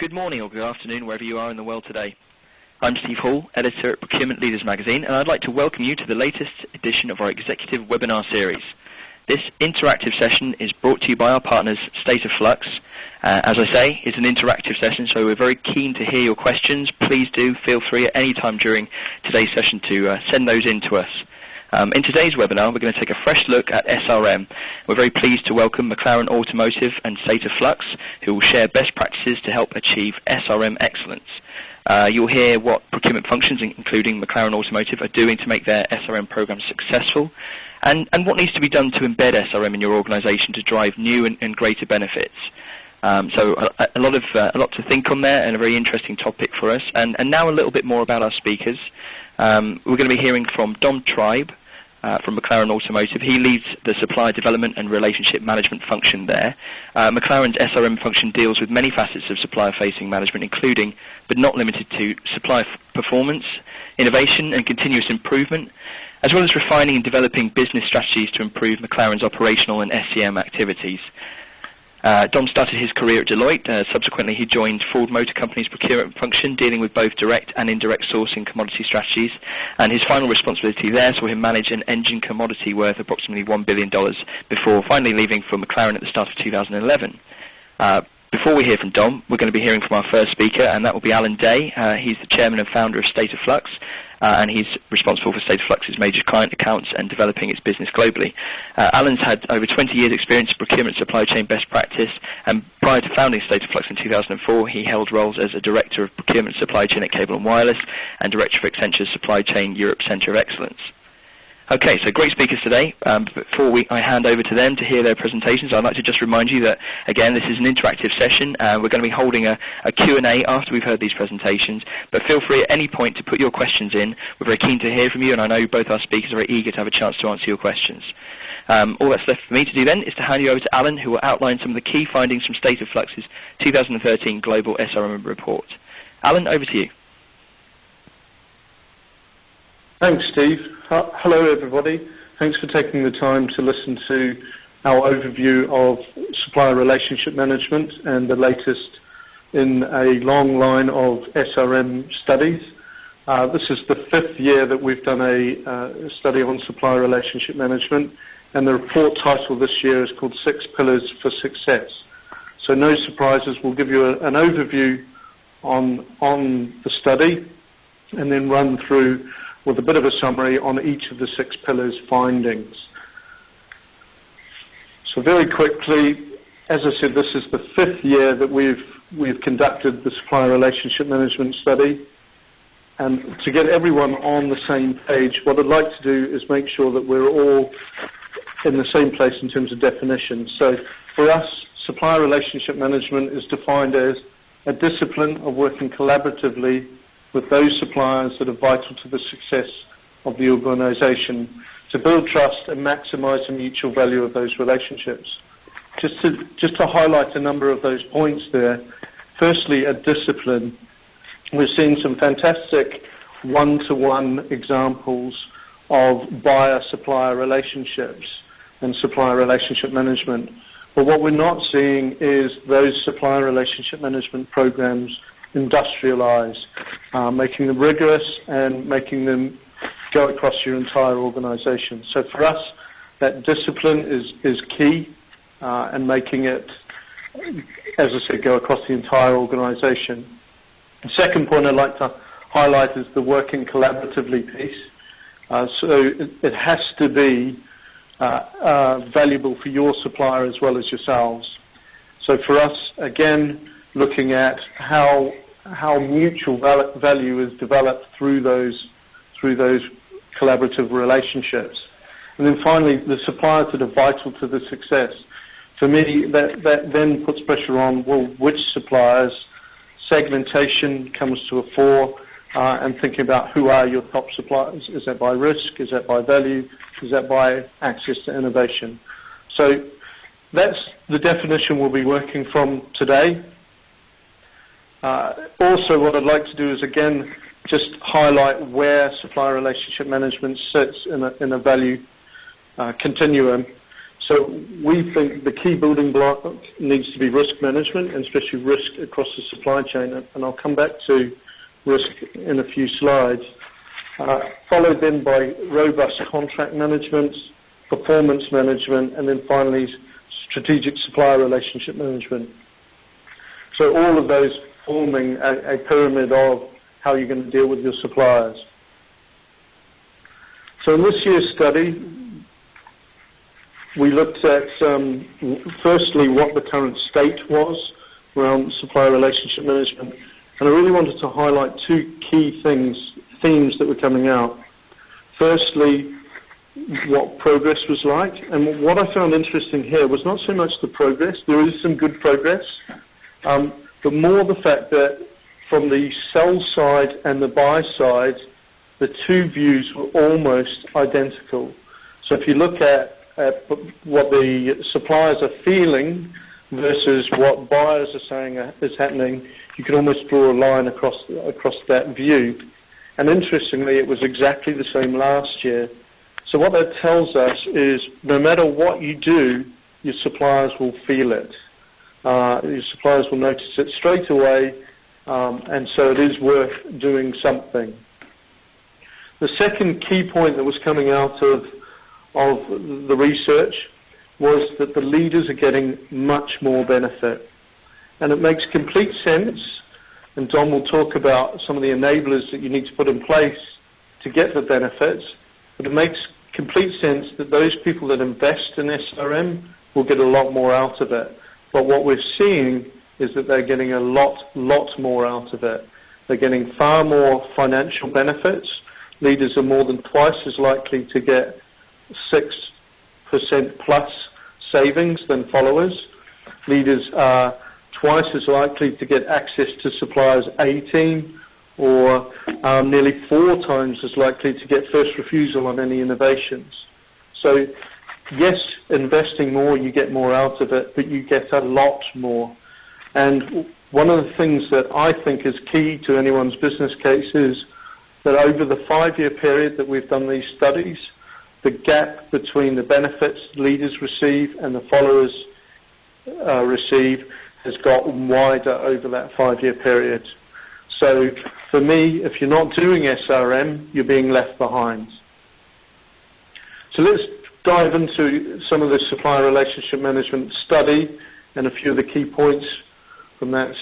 Good morning or good afternoon, wherever you are in the world today. I'm Steve Hall, editor at Procurement Leaders magazine, and I'd like to welcome you to the latest edition of our executive webinar series. This interactive session is brought to you by our partners, State of Flux. As I say, it's an interactive session, so we're very keen to hear your questions. Please do feel free at any time during today's session to send those in to us. In today's webinar, we're going to take a fresh look at SRM. We're very pleased to welcome McLaren Automotive and State of Flux, who will share best practices to help achieve SRM excellence. You'll hear what procurement functions, including McLaren Automotive, are doing to make their SRM programs successful, and what needs to be done to embed SRM in your organisation to drive new and greater benefits. So a lot to think on there, and a very interesting topic for us. And now a little bit more about our speakers. We're going to be hearing from Dom Tribe, from McLaren Automotive. He leads the supplier development and relationship management function there. McLaren's SRM function deals with many facets of supplier-facing management, including, but not limited to, supplier performance, innovation and continuous improvement, as well as refining and developing business strategies to improve McLaren's operational and SCM activities. Dom started his career at Deloitte. Subsequently, he joined Ford Motor Company's procurement function, dealing with both direct and indirect sourcing commodity strategies. And his final responsibility there saw him manage an engine commodity worth approximately $1 billion before finally leaving for McLaren at the start of 2011. Before we hear from Dom, we're going to be hearing from our first speaker, and that will be Alan Day. He's the chairman and founder of State of Flux, and he's responsible for State of Flux's major client accounts and developing its business globally. Alan's had over 20 years' experience in procurement supply chain best practice, and prior to founding State of Flux in 2004, he held roles as a director of procurement supply chain at Cable & Wireless and director of Accenture's Supply Chain Europe Centre of Excellence. Okay, so great speakers today. Before I hand over to them to hear their presentations, I'd like to just remind you that, again, this is an interactive session. We're going to be holding a Q&A after we've heard these presentations, but feel free at any point to put your questions in. We're very keen to hear from you, and I know both our speakers are very eager to have a chance to answer your questions. All that's left for me to do then is to hand you over to Alan, who will outline some of the key findings from State of Flux's 2013 Global SRM Report. Alan, over to you. Thanks, Steve. Hello, everybody. Thanks for taking the time to listen to our overview of supplier relationship management and the latest in a long line of SRM studies. This is the 5th year that we've done a study on supplier relationship management, and the report title this year is called 6 Pillars for Success. So no surprises, we'll give you an overview on the study and then run through with a bit of a summary on each of the 6 pillars findings. So very quickly, as I said, this is the 5th year that we've conducted the supplier relationship management study. And to get everyone on the same page, what I'd like to do is make sure that we're all in the same place in terms of definition. So for us, supplier relationship management is defined as a discipline of working collaboratively with those suppliers that are vital to the success of the organisation, to build trust and maximise the mutual value of those relationships. Just to highlight a number of those points there, firstly, a discipline. We're seeing some fantastic one-to-one examples of buyer-supplier relationships and supplier relationship management. But what we're not seeing is those supplier relationship management programs industrialised, making them rigorous and making them go across your entire organisation. So for us, that discipline is key, and making it, as I said, go across the entire organisation. The second point I'd like to highlight is the working collaboratively piece. So it has to be valuable for your supplier as well as yourselves. So for us, again, looking at how mutual value is developed through those collaborative relationships. And then finally, the suppliers that are vital to the success. For me, that then puts pressure on, well, which suppliers. Segmentation comes to a fore, and thinking about who are your top suppliers. Is that by risk? Is that by value? Is that by access to innovation? So that's the definition we'll be working from today. Also, what I'd like to do is, again, just highlight where supplier relationship management sits in a value continuum. So we think the key building block needs to be risk management, and especially risk across the supply chain. And I'll come back to risk in a few slides. Followed then by robust contract management, performance management, and then finally strategic supplier relationship management. So all of those forming a pyramid of how you're going to deal with your suppliers. So in this year's study, we looked at, firstly, what the current state was around supplier relationship management. And I really wanted to highlight two key themes that were coming out. Firstly, what progress was like. And what I found interesting here was not so much the progress. There is some good progress. But more the fact that from the sell side and the buy side, the two views were almost identical. So if you look at what the suppliers are feeling versus what buyers are saying is happening, you can almost draw a line across that view. And interestingly, it was exactly the same last year. So what that tells us is no matter what you do, your suppliers will feel it. Your suppliers will notice it straight away, and so it is worth doing something. The second key point that was coming out of the research was that the leaders are getting much more benefit. And it makes complete sense, and Don will talk about some of the enablers that you need to put in place to get the benefits, but it makes complete sense that those people that invest in SRM will get a lot more out of it. But what we're seeing is that they're getting a lot more out of it. They're getting far more financial benefits. Leaders are more than twice as likely to get 6% plus savings than followers. Leaders are twice as likely to get access to suppliers A team, or nearly 4 times as likely to get first refusal on any innovations. So yes, investing more, you get more out of it, but you get a lot more. And one of the things that I think is key to anyone's business case is that over the 5-year period that we've done these studies, the gap between the benefits leaders receive and the followers receive has gotten wider over that 5-year period. So for me, if you're not doing SRM, you're being left behind. So let's dive into some of the supplier relationship management study and a few of the key points from that.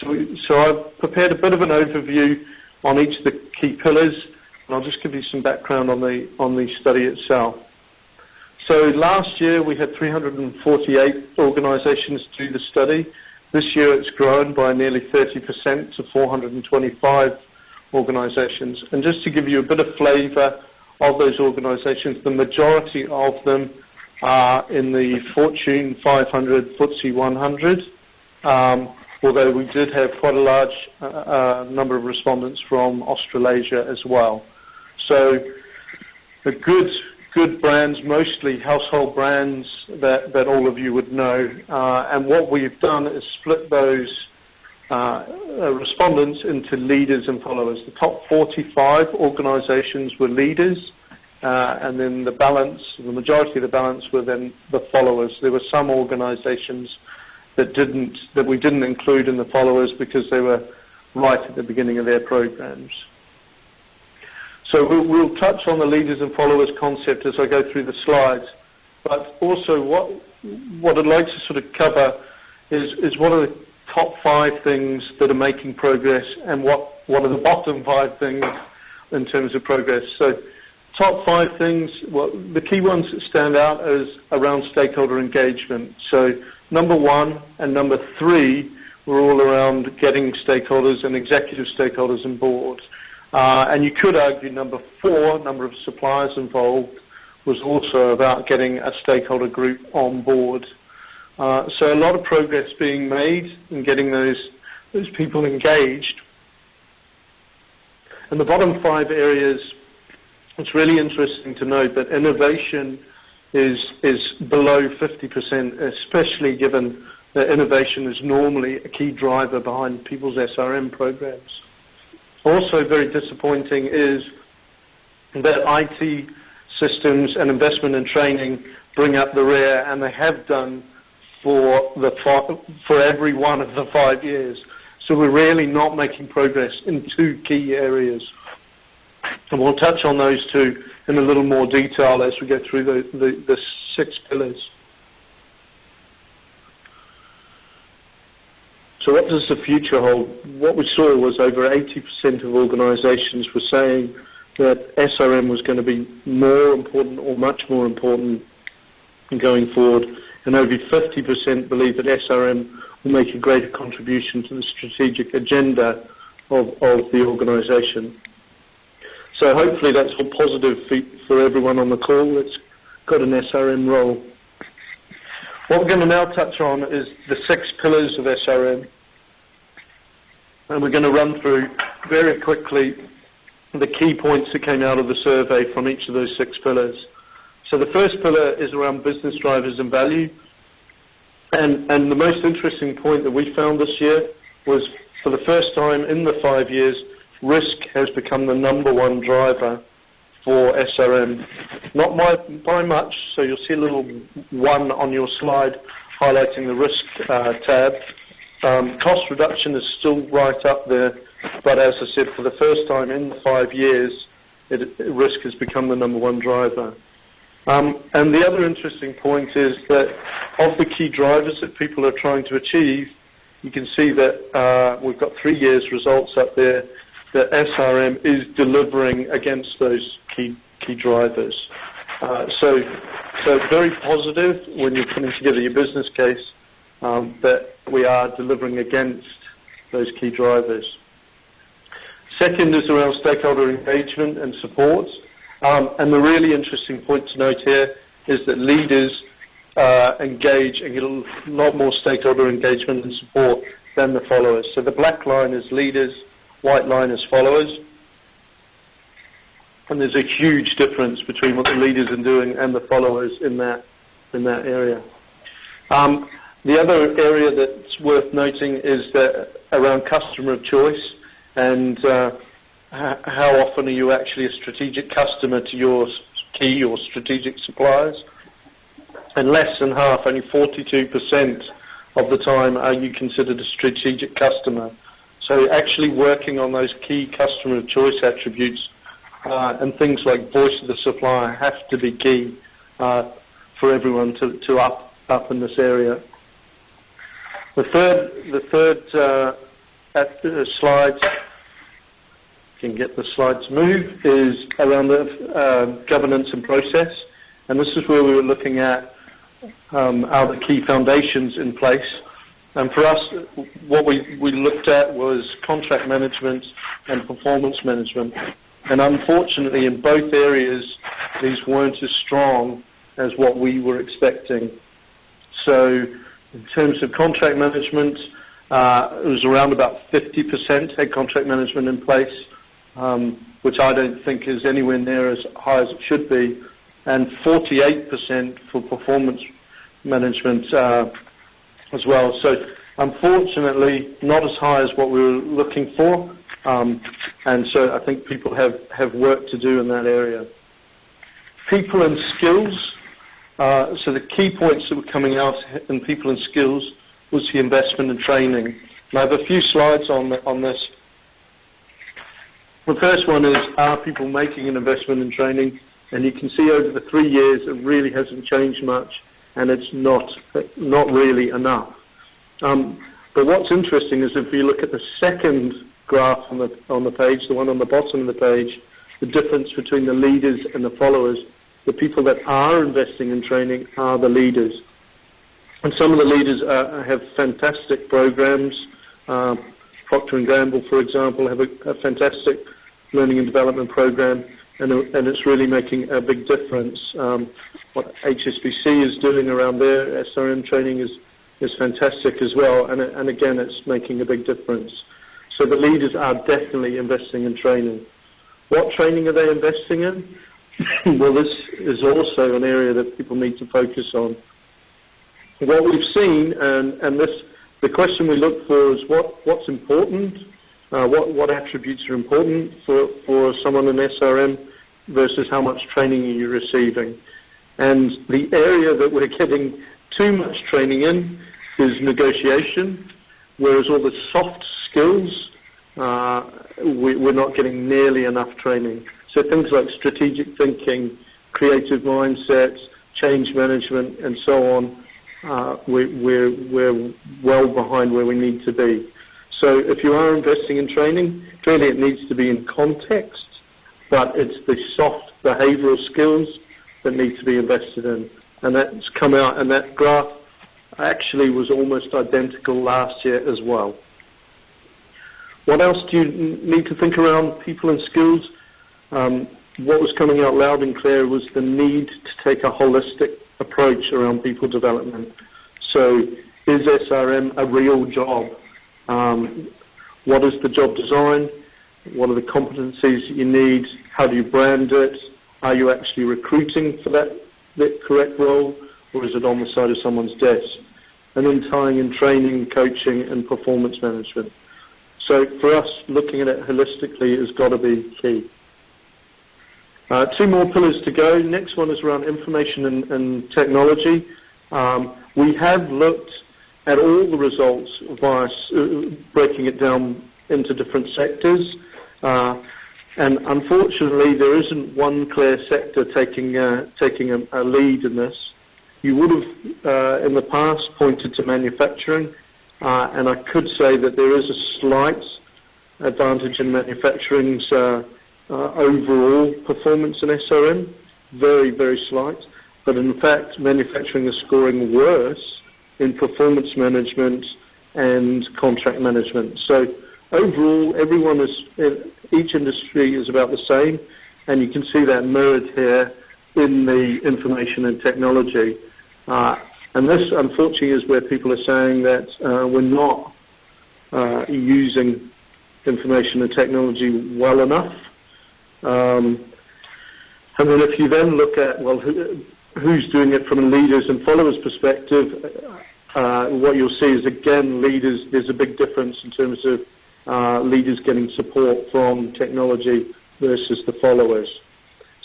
So I've prepared a bit of an overview on each of the key pillars, and I'll just give you some background on the study itself. So last year we had 348 organizations do the study. This year it's grown by nearly 30% to 425 organizations. And just to give you a bit of flavor of those organizations, the majority of them are in the Fortune 500, FTSE 100, although we did have quite a large number of respondents from Australasia as well. So the good brands, mostly household brands that all of you would know. And what we've done is split those respondents into leaders and followers. The top 45 organizations were leaders, and then the majority of the balance were then the followers. There were some organizations that we didn't include in the followers because they were right at the beginning of their programs. So we'll touch on the leaders and followers concept as I go through the slides. But also what I'd like to sort of cover is what are the top 5 things that are making progress and what are the bottom 5 things in terms of progress. So top 5 things, the key ones that stand out is around stakeholder engagement. So number 1 and number 3 were all around getting stakeholders and executive stakeholders on board. And you could argue number 4, number of suppliers involved, was also about getting a stakeholder group on board. So a lot of progress being made in getting those people engaged. And the bottom 5 areas, it's really interesting to note that innovation is below 50%, especially given that innovation is normally a key driver behind people's SRM programs. Also very disappointing is that IT systems and investment in training bring up the rear, and they have done for every one of the 5 years. So we're really not making progress in 2 key areas. And we'll touch on those 2 in a little more detail as we go through the 6 pillars. So what does the future hold? What we saw was over 80% of organizations were saying that SRM was going to be more important or much more important going forward, and over 50% believe that SRM will make a greater contribution to the strategic agenda of the organization. So hopefully that's all positive for everyone on the call that's got an SRM role. What we're going to now touch on is the 6 pillars of SRM, and we're going to run through very quickly the key points that came out of the survey from each of those 6 pillars. So the first pillar is around business drivers and value, and the most interesting point that we found this year was, for the first time in the 5 years, risk has become the #1 driver for SRM. Not by much, so you'll see a little 1 on your slide highlighting the risk tab. Cost reduction is still right up there, but as I said, for the first time in the 5 years, risk has become the #1 driver. And the other interesting point is that of the key drivers that people are trying to achieve, you can see that we've got 3 years results up there, that SRM is delivering against those key drivers. So very positive when you're putting together your business case, that we are delivering against those key drivers. Second is around stakeholder engagement and support. And the really interesting point to note here is that leaders engage and get a lot more stakeholder engagement and support than the followers. So the black line is leaders, white line is followers. And there's a huge difference between what the leaders are doing and the followers in that area. The other area that's worth noting is that around customer of choice, and how often are you actually a strategic customer to your key or strategic suppliers? And less than half, only 42% of the time, are you considered a strategic customer. So actually working on those key customer of choice attributes and things like voice of the supplier have to be key for everyone to up in this area. The third slide, if you can get the slide to move, is around the governance and process. And this is where we were looking at are the key foundations in place. And for us, what we looked at was contract management and performance management. And unfortunately, in both areas, these weren't as strong as what we were expecting. So in terms of contract management, it was around about 50% had contract management in place, which I don't think is anywhere near as high as it should be, and 48% for performance management as well. So unfortunately, not as high as what we were looking for, and so I think people have work to do in that area. People and skills. So the key points that were coming out in people and skills was the investment in training. And I have a few slides on this. The first one is, are people making an investment in training? And you can see over the 3 years it really hasn't changed much, and it's not really enough. But what's interesting is if you look at the second graph on the page, the one on the bottom of the page, the difference between the leaders and the followers. The people that are investing in training are the leaders. And some of the leaders have fantastic programs. Procter & Gamble, for example, have a fantastic learning and development program, and it's really making a big difference. What HSBC is doing around their SRM training is fantastic as well, and again, it's making a big difference. So the leaders are definitely investing in training. What training are they investing in? Well, this is also an area that people need to focus on. What we've seen, and the question we look for is what's important, what attributes are important for someone in SRM versus how much training are you receiving. And the area that we're getting too much training in is negotiation, whereas all the soft skills, we're not getting nearly enough training. So things like strategic thinking, creative mindsets, change management, and so on, we're well behind where we need to be. So if you are investing in training, clearly it needs to be in context, but it's the soft behavioral skills that need to be invested in. And that's come out, and that graph actually was almost identical last year as well. What else do you need to think around people and skills? What was coming out loud and clear was the need to take a holistic approach around people development. So is SRM a real job? What is the job design? What are the competencies you need? How do you brand it? Are you actually recruiting for that correct role, or is it on the side of someone's desk? And then tying in training, coaching, and performance management. So for us, looking at it holistically has got to be key. Two more pillars to go. Next one is around information and technology. We have looked at all the results via breaking it down into different sectors. And unfortunately, there isn't one clear sector taking a lead in this. You would have, in the past, pointed to manufacturing, and I could say that there is a slight advantage in manufacturing's overall performance in SRM, very, very slight. But in fact, manufacturing is scoring worse in performance management and contract management. So overall, each industry is about the same, and you can see that mirrored here in the information and technology. And this, unfortunately, is where people are saying that we're not using information and technology well enough. And then if you then look at, well, who's doing it from a leaders and followers perspective, what you'll see is, again, leaders, there's a big difference in terms of leaders getting support from technology versus the followers.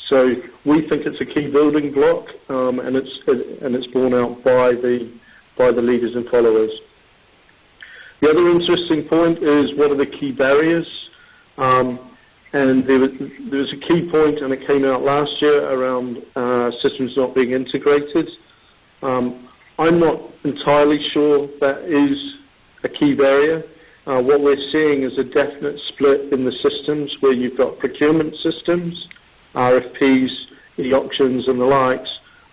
So we think it's a key building block, and it's borne out by the leaders and followers. The other interesting point is, what are the key barriers? And there was a key point, and it came out last year, around systems not being integrated. I'm not entirely sure that is a key barrier. What we're seeing is a definite split in the systems, where you've got procurement systems, RFPs, e-auctions and the likes,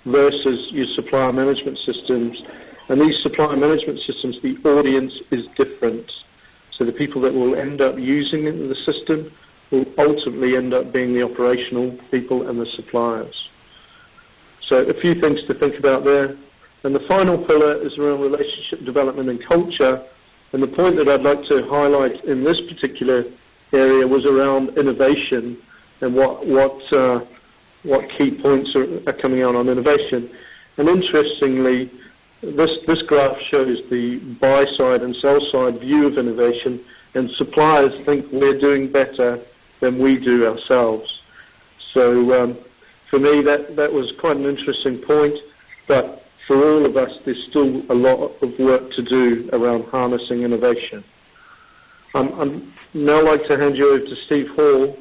versus your supplier management systems. And these supplier management systems, the audience is different. So the people that will end up using the system will ultimately end up being the operational people and the suppliers. So a few things to think about there. And the final pillar is around relationship development and culture. And the point that I'd like to highlight in this particular area was around innovation and what key points are coming out on innovation. And interestingly, this graph shows the buy side and sell side view of innovation, and suppliers think we're doing better than we do ourselves. So for me, that was quite an interesting point, but for all of us, there's still a lot of work to do around harnessing innovation. I'd now like to hand you over to Steve Hall.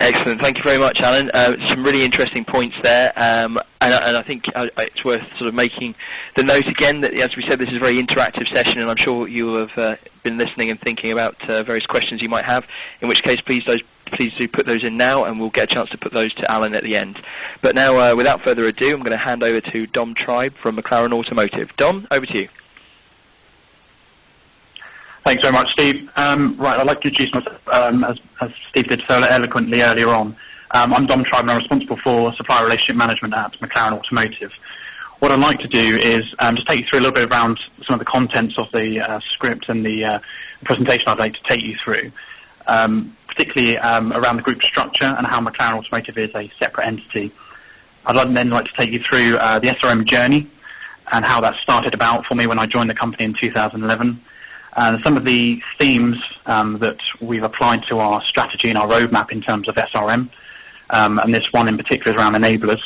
Excellent. Thank you very much, Alan. Some really interesting points there, and I think it's worth sort of making the note again that, as we said, this is a very interactive session, and I'm sure you have been listening and thinking about various questions you might have, in which case please do put those in now, and we'll get a chance to put those to Alan at the end. But now, without further ado, I'm going to hand over to Dom Tribe from McLaren Automotive. Dom, over to you. Thanks very much, Steve. Right, I'd like to introduce myself, as Steve did so eloquently earlier on. I'm Dom Tribe, and I'm responsible for supplier relationship management at McLaren Automotive. What I'd like to do is just take you through a little bit around some of the contents of the script and the presentation I'd like to take you through, particularly around the group structure and how McLaren Automotive is a separate entity. I'd then like to take you through the SRM journey and how that started about for me when I joined the company in 2011. And some of the themes that we've applied to our strategy and our roadmap in terms of SRM, and this one in particular is around enablers,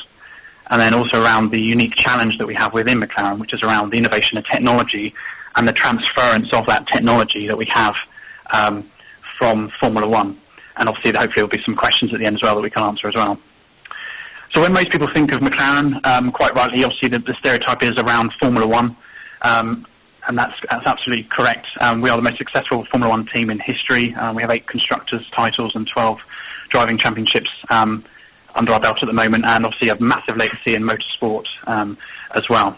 and then also around the unique challenge that we have within McLaren, which is around the innovation of technology and the transference of that technology that we have from Formula One. And obviously, hopefully, there will be some questions at the end as well that we can answer as well. So when most people think of McLaren, quite rightly, obviously, the stereotype is around Formula One, and that's absolutely correct. We are the most successful Formula One team in history. We have 8 constructors' titles and 12 driving championships under our belt at the moment, and obviously a massive legacy in motorsport as well.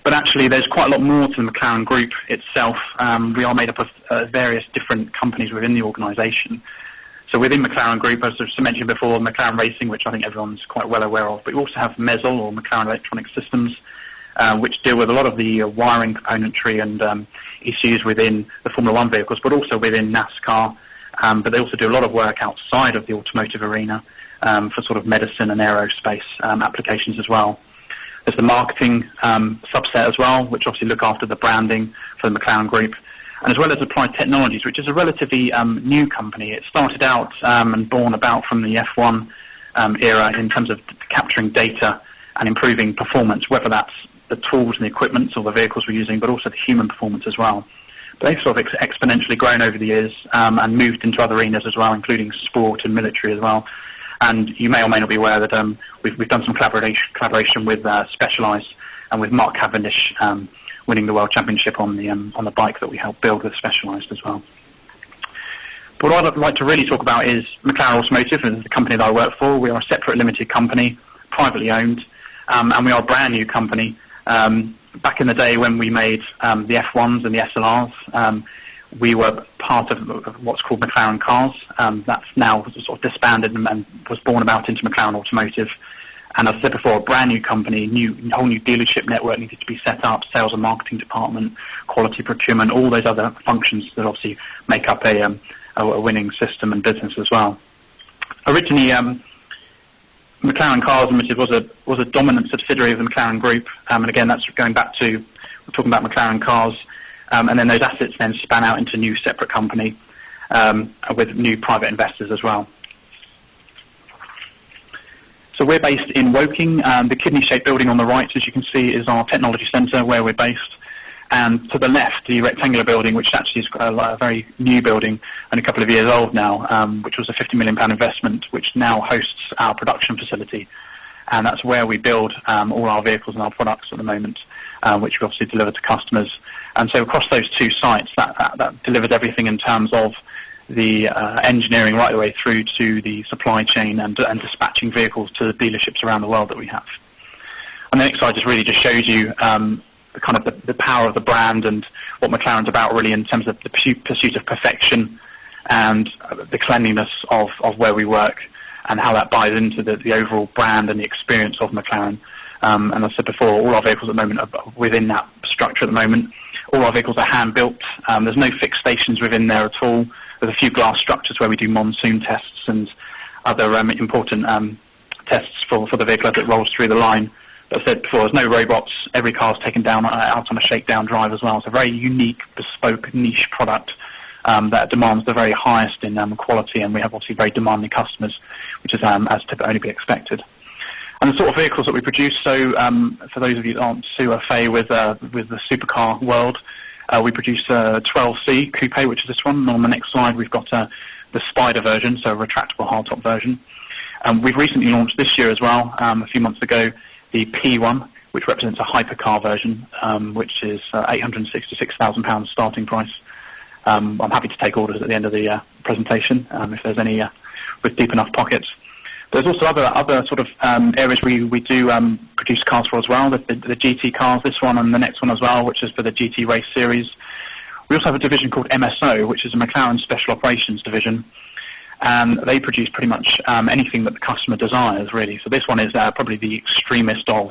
But actually, there's quite a lot more to the McLaren Group itself. We are made up of various different companies within the organisation. So within McLaren Group, as I mentioned before, McLaren Racing, which I think everyone's quite well aware of, but we also have MESL, or McLaren Electronic Systems, which deal with a lot of the wiring componentry and issues within the Formula One vehicles, but also within NASCAR. But they also do a lot of work outside of the automotive arena for sort of medicine and aerospace applications as well. There's the marketing subset as well, which obviously look after the branding for the McLaren Group, and as well as Applied Technologies, which is a relatively new company. It started out and born about from the F1 era in terms of capturing data and improving performance, whether that's the tools and the equipment or the vehicles we're using, but also the human performance as well. But they've sort of exponentially grown over the years and moved into other arenas as well, including sport and military as well. And you may or may not be aware that we've done some collaboration with Specialized and with Mark Cavendish winning the World Championship on the bike that we helped build with Specialized as well. But what I'd like to really talk about is McLaren Automotive, and the company that I work for. We are a separate limited company, privately owned, and we are a brand new company. Back in the day when we made the F1s and the SLRs, we were part of what's called McLaren Cars. That's now sort of disbanded and was born about into McLaren Automotive. And as I said before, a brand new company, whole new dealership network needed to be set up, sales and marketing department, quality procurement, all those other functions that obviously make up a winning system and business as well. Originally, McLaren Cars Limited was a dominant subsidiary of the McLaren Group, and again, that's going back to, we're talking about McLaren Cars, and then those assets then span out into a new separate company with new private investors as well. So we're based in Woking. The kidney-shaped building on the right, as you can see, is our technology centre where we're based. And to the left, the rectangular building, which actually is a very new building and a couple of years old now, which was a £50 million investment, which now hosts our production facility. And that's where we build all our vehicles and our products at the moment, which we obviously deliver to customers. And so across those two sites, that delivers everything in terms of the engineering right the way through to the supply chain and dispatching vehicles to the dealerships around the world that we have. And the next slide just really just shows you the power of the brand and what McLaren's about really in terms of the pursuit of perfection and the cleanliness of where we work and how that buys into the overall brand and the experience of McLaren. And as I said before, all our vehicles at the moment are within that structure at the moment. All our vehicles are hand-built. There's no fixed stations within there at all. There's a few glass structures where we do monsoon tests and other important tests for the vehicle as it rolls through the line. But as I said before, there's no robots. Every car is taken down out on a shakedown drive as well. It's a very unique, bespoke, niche product that demands the very highest in quality, and we have obviously very demanding customers, which is as to only be expected. And the sort of vehicles that we produce, so for those of you that aren't too familiar with the supercar world, we produce a 12C Coupe, which is this one. And on the next slide, we've got the Spider version, so a retractable hardtop version. We've recently launched this year as well, a few months ago, the P1, which represents a hypercar version, which is £866,000 starting price. I'm happy to take orders at the end of the presentation if there's any with deep enough pockets. There's also other sort of areas we do produce cars for as well, the GT cars, this one and the next one as well, which is for the GT Race Series. We also have a division called MSO, which is a McLaren Special Operations division, and they produce pretty much anything that the customer desires, really. So this one is probably the extremist of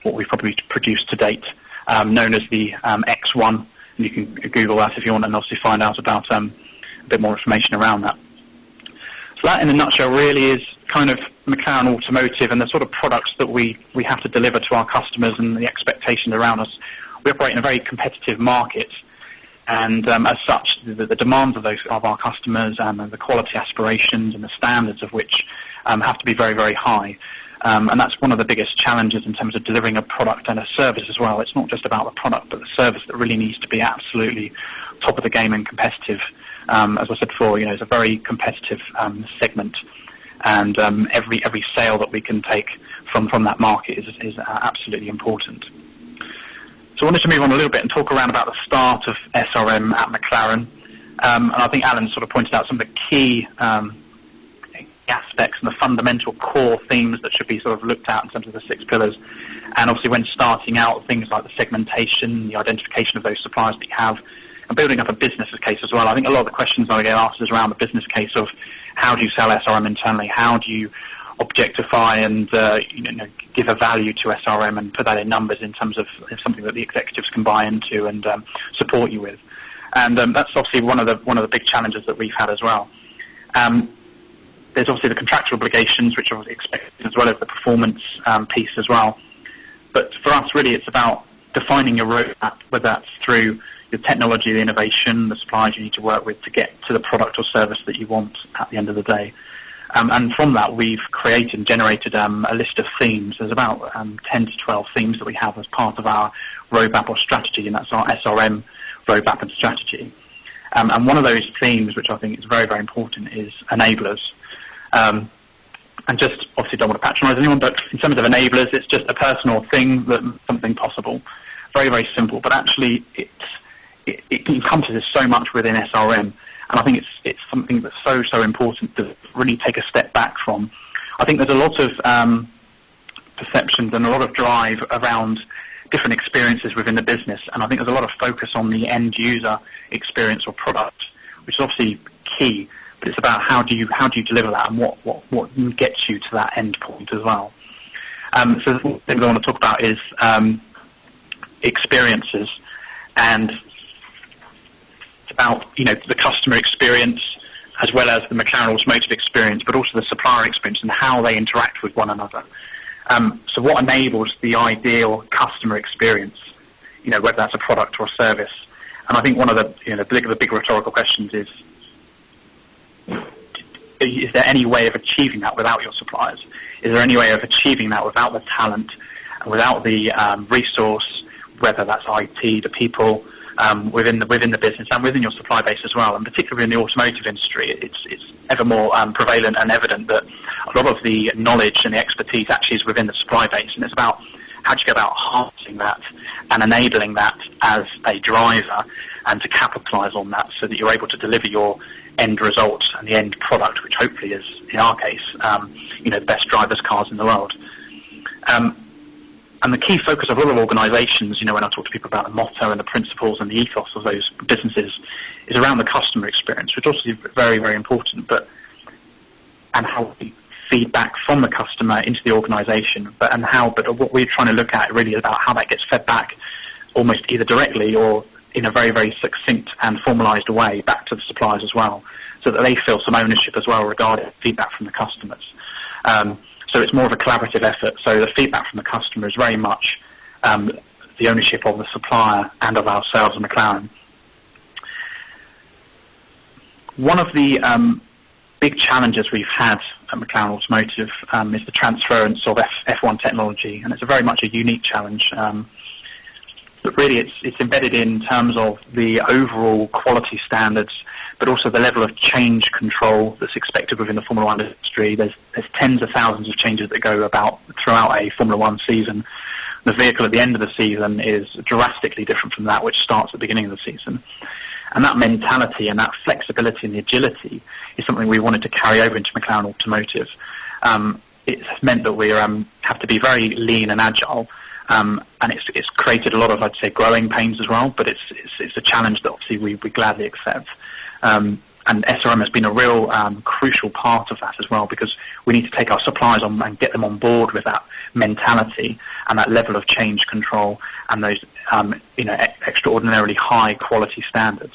what we've probably produced to date, known as the X1, and you can Google that if you want and obviously find out about a bit more information around that. So that, in a nutshell, really is kind of McLaren Automotive and the sort of products that we have to deliver to our customers and the expectations around us. We operate in a very competitive market, And as such, the demands of our customers and the quality aspirations and the standards of which have to be very, very high. And that's one of the biggest challenges in terms of delivering a product and a service as well. It's not just about the product, but the service that really needs to be absolutely top of the game and competitive. As I said before, it's a very competitive segment, and every sale that we can take from that market is absolutely important. So I wanted to move on a little bit and talk around about the start of SRM at McLaren. And I think Alan sort of pointed out some of the key aspects and the fundamental core themes that should be sort of looked at in terms of the 6 pillars. And obviously when starting out, things like the segmentation, the identification of those suppliers that you have, and building up a business case as well. I think a lot of the questions I get asked is around the business case of how do you sell SRM internally, how do you objectify and give a value to SRM and put that in numbers in terms of something that the executives can buy into and support you with. And that's obviously one of the big challenges that we've had as well. There's obviously the contractual obligations, which are expected, as well as the performance piece as well. But for us, really, it's about defining your roadmap, whether that's through the technology, the innovation, the suppliers you need to work with to get to the product or service that you want at the end of the day. And from that, we've created and generated a list of themes. There's about 10 to 12 themes that we have as part of our roadmap or strategy, and that's our SRM roadmap and strategy. And one of those themes, which I think is very, very important, is enablers. And just obviously don't want to patronise anyone, but in terms of enablers, it's just a personal thing that makes something possible. Very, very simple, but actually it encompasses so much within SRM, and I think it's something that's so important to really take a step back from. I think there's a lot of perceptions and a lot of drive around different experiences within the business, and I think there's a lot of focus on the end user experience or product, which is obviously key. But it's about how do you deliver that and what gets you to that end point as well. So the thing I want to talk about is experiences, and it's about the customer experience as well as the McLaren automotive experience, but also the supplier experience and how they interact with one another. So what enables the ideal customer experience, whether that's a product or a service? And I think one of the big rhetorical questions is there any way of achieving that without your suppliers? Is there any way of achieving that without the talent, without the resource, whether that's IT, the people within the business and within your supply base as well? And particularly in the automotive industry, it's ever more prevalent and evident that a lot of the knowledge and the expertise actually is within the supply base, and it's about how do you go about harnessing that and enabling that as a driver and to capitalise on that so that you're able to deliver your end result and the end product, which hopefully is, in our case, the best driver's cars in the world. And the key focus of a lot of organisations, when I talk to people about the motto and the principles and the ethos of those businesses, is around the customer experience, which also is very, very important, and how we feedback from the customer into the organisation, but what we're trying to look at really is about how that gets fed back almost either directly or in a very, very succinct and formalised way back to the suppliers as well, so that they feel some ownership as well regarding feedback from the customers. So it's more of a collaborative effort. So the feedback from the customer is very much the ownership of the supplier and of ourselves at McLaren. One of the big challenges we've had at McLaren Automotive is the transference of F1 technology, and it's very much a unique challenge. But really it's embedded in terms of the overall quality standards, but also the level of change control that's expected within the Formula One industry. There's tens of thousands of changes that go about throughout a Formula One season. The vehicle at the end of the season is drastically different from that which starts at the beginning of the season. And that mentality and that flexibility and the agility is something we wanted to carry over into McLaren Automotive. It's meant that we have to be very lean and agile. And it's created a lot of, I'd say, growing pains as well, but it's a challenge that obviously we gladly accept. And SRM has been a real crucial part of that as well, because we need to take our suppliers on and get them on board with that mentality and that level of change control and those extraordinarily high quality standards.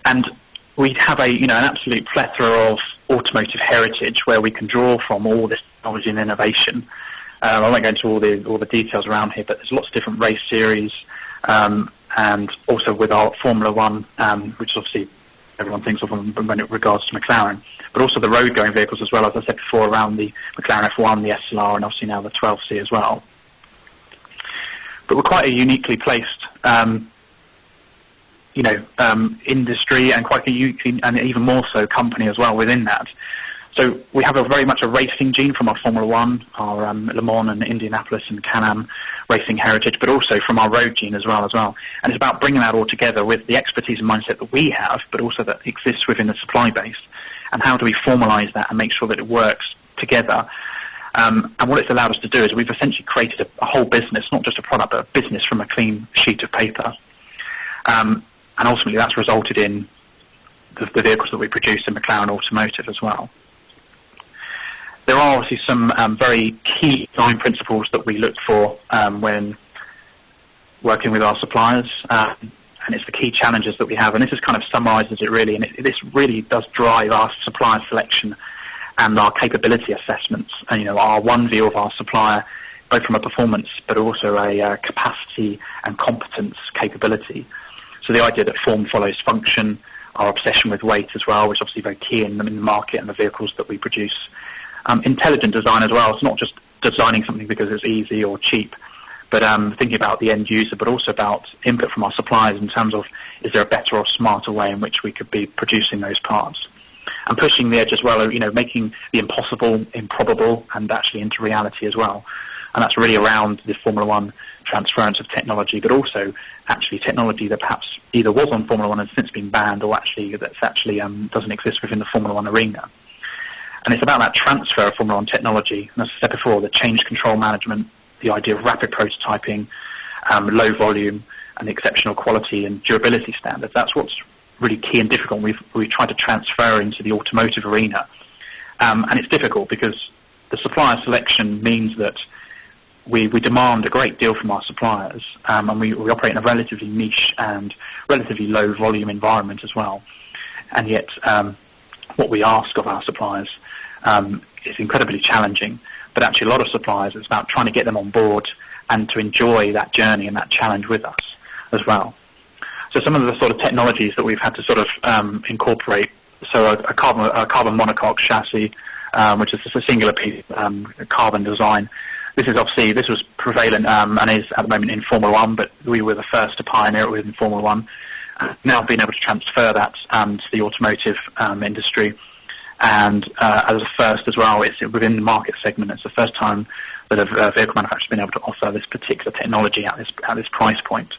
And we have an absolute plethora of automotive heritage where we can draw from all this technology and innovation. I won't go into all the details around here, but there's lots of different race series, and also with our Formula One, which obviously everyone thinks of when it regards to McLaren, but also the road-going vehicles as well, as I said before, around the McLaren F1, the SLR, and obviously now the 12C as well. But we're quite a uniquely placed industry, and quite a unique, and even more so company as well within that. So we have very much a racing gene from our Formula One, our Le Mans and Indianapolis and Can-Am racing heritage, but also from our road gene as well. And it's about bringing that all together with the expertise and mindset that we have, but also that exists within the supply base. And how do we formalise that and make sure that it works together? And what it's allowed us to do is we've essentially created a whole business, not just a product, but a business from a clean sheet of paper. And ultimately that's resulted in the vehicles that we produce in McLaren Automotive as well. There are obviously some very key design principles that we look for when working with our suppliers, and it's the key challenges that we have. And this is kind of summarises it really, and this really does drive our supplier selection and our capability assessments. And, our one view of our supplier, both from a performance but also a capacity and competence capability. So the idea that form follows function, our obsession with weight as well, which is obviously very key in the market and the vehicles that we produce. Intelligent design as well. It's not just designing something because it's easy or cheap, but thinking about the end user, but also about input from our suppliers in terms of, is there a better or smarter way in which we could be producing those parts? And pushing the edge as well, making the impossible improbable and actually into reality as well. And that's really around the Formula One transference of technology, but also actually technology that perhaps either was on Formula One and has since been banned, or actually doesn't exist within the Formula One arena. And it's about that transfer of Formula One technology. And as I said before, the change control management, the idea of rapid prototyping, low volume, and exceptional quality and durability standards. That's what's really key and difficult. We've tried to transfer into the automotive arena. And it's difficult because the supplier selection means that we demand a great deal from our suppliers, and we operate in a relatively niche and relatively low volume environment as well. And yet what we ask of our suppliers is incredibly challenging, but actually a lot of suppliers, it's about trying to get them on board and to enjoy that journey and that challenge with us as well. So some of the sort of technologies that we've had to sort of incorporate, so a carbon monocoque chassis, which is just a singular piece carbon design. This was prevalent and is at the moment in Formula One, but we were the first to pioneer it within Formula One. Now being able to transfer that to the automotive industry, and as a first as well, it's within the market segment. It's the first time that a vehicle manufacturer has been able to offer this particular technology at this price point.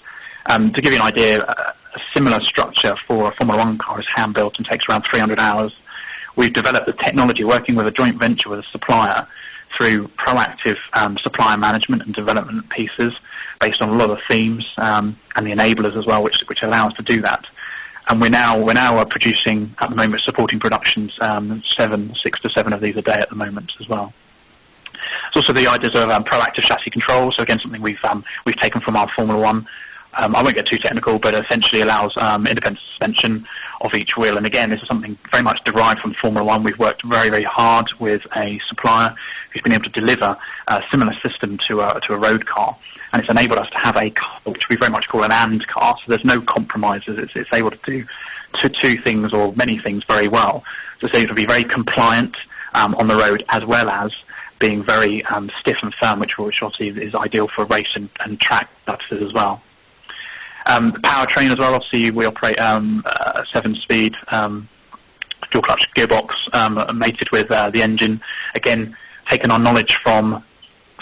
To give you an idea, a similar structure for a Formula One car is hand-built and takes around 300 hours. We've developed the technology working with a joint venture with a supplier through proactive supplier management and development pieces based on a lot of themes and the enablers as well, which allow us to do that. And we're now producing at the moment, supporting productions 6 to 7 of these a day at the moment as well. It's also the ideas of proactive chassis control. So again, something we've taken from our Formula One. I won't get too technical, but essentially allows independent suspension of each wheel. And again, this is something very much derived from Formula One. We've worked very, very hard with a supplier who's been able to deliver a similar system to a road car. And it's enabled us to have a car, which we very much call an and car. So there's no compromises. It's able to do two things or many things very well. So it's able to be very compliant on the road, as well as being very stiff and firm, which obviously is ideal for race and track purposes as well. The powertrain as well, obviously we operate a 7-speed dual clutch gearbox mated with the engine. Again, taking our knowledge from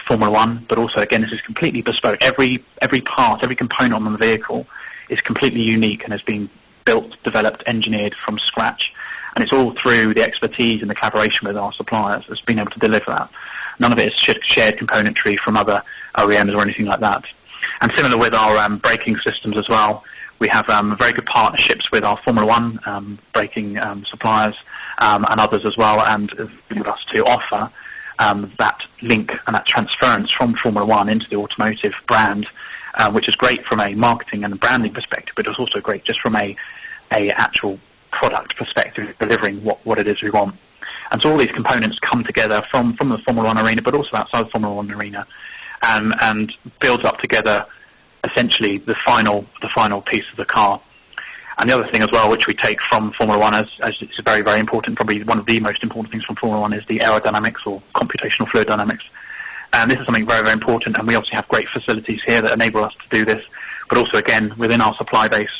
Formula One, but also again this is completely bespoke. Every part, every component on the vehicle is completely unique and has been built, developed, engineered from scratch. And it's all through the expertise and the collaboration with our suppliers that's been able to deliver that. None of it is shared componentry from other OEMs or anything like that. And similar with our braking systems as well, we have very good partnerships with our Formula One braking suppliers and others as well, and with us to offer that link and that transference from Formula One into the automotive brand, which is great from a marketing and branding perspective, but it's also great just from a actual product perspective, delivering what it is we want. And so all these components come together from the Formula One arena, but also outside the Formula One arena, and builds up together a essentially the final piece of the car. And the other thing as well, which we take from Formula One as it's very, very important, probably one of the most important things from Formula One, is the aerodynamics or computational fluid dynamics. And this is something very, very important, and we obviously have great facilities here that enable us to do this, but also, again, within our supply base,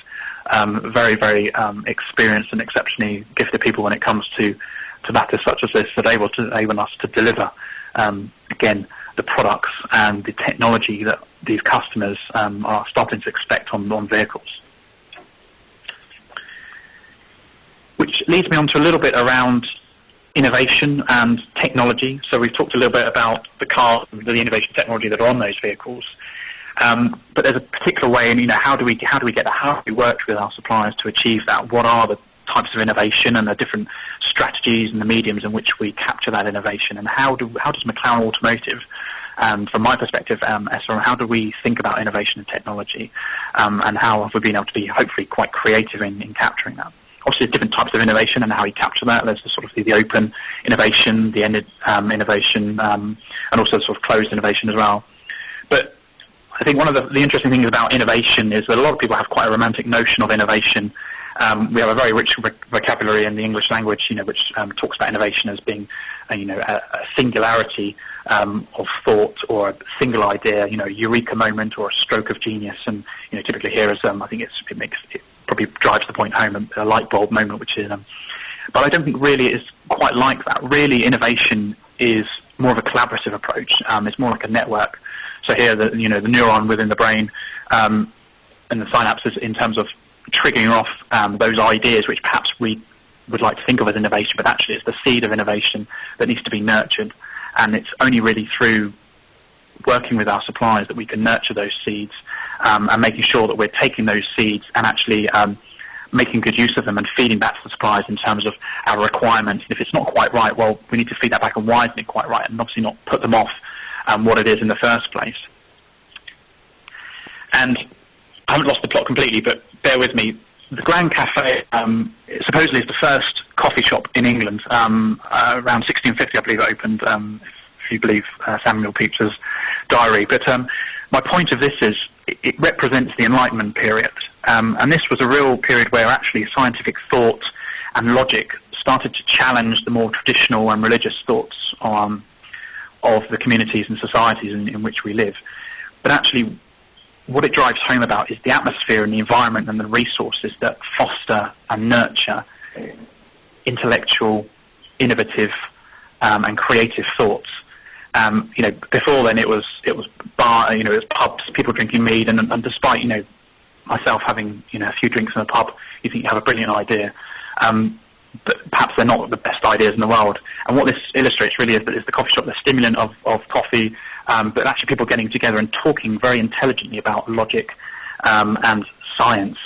very, very experienced and exceptionally gifted people when it comes to matters such as this, that are able us to deliver, again, the products and the technology that these customers are starting to expect on vehicles. Which leads me on to a little bit around innovation and technology. So we've talked a little bit about the cars, the innovation technology that are on those vehicles. But there's a particular way, and how do we get that? How do we work with our suppliers to achieve that? What are the types of innovation and the different strategies and the mediums in which we capture that innovation? And how does McLaren Automotive, from my perspective, SRM, how do we think about innovation and technology? And how have we been able to be hopefully quite creative in capturing that? Obviously, there's different types of innovation and how you capture that. There's the open innovation, the ended innovation, and also sort of closed innovation as well. But I think one of the interesting things about innovation is that a lot of people have quite a romantic notion of innovation. We have a very rich vocabulary in the English language, which talks about innovation as being, a singularity of thought or a single idea, a eureka moment or a stroke of genius. And typically here is, I think it probably drives the point home, a light bulb moment, which is. But I don't think really it's quite like that. Really, innovation is more of a collaborative approach. It's more like a network. So here, the neuron within the brain and the synapses in terms of triggering off those ideas which perhaps we would like to think of as innovation, but actually it's the seed of innovation that needs to be nurtured. And it's only really through working with our suppliers that we can nurture those seeds and making sure that we're taking those seeds and actually making good use of them and feeding back to the suppliers in terms of our requirements. And if it's not quite right, well, we need to feed that back, and why isn't it quite right, and obviously not put them off what it is in the first place. And I haven't lost the plot completely, but bear with me. The Grand Cafe supposedly is the first coffee shop in England. Around 1650, I believe it opened, if you believe Samuel Pepys's diary. But my point of this is it represents the Enlightenment period. And this was a real period where actually scientific thought and logic started to challenge the more traditional and religious thoughts of the communities and societies in which we live. But actually, what it drives home about is the atmosphere and the environment and the resources that foster and nurture intellectual, innovative, and creative thoughts. Before then it was bar, it was pubs, people drinking mead, and despite myself having a few drinks in a pub, you think you have a brilliant idea. But perhaps they're not the best ideas in the world. And what this illustrates really is that it's the coffee shop, the stimulant of coffee, but actually people getting together and talking very intelligently about logic and science,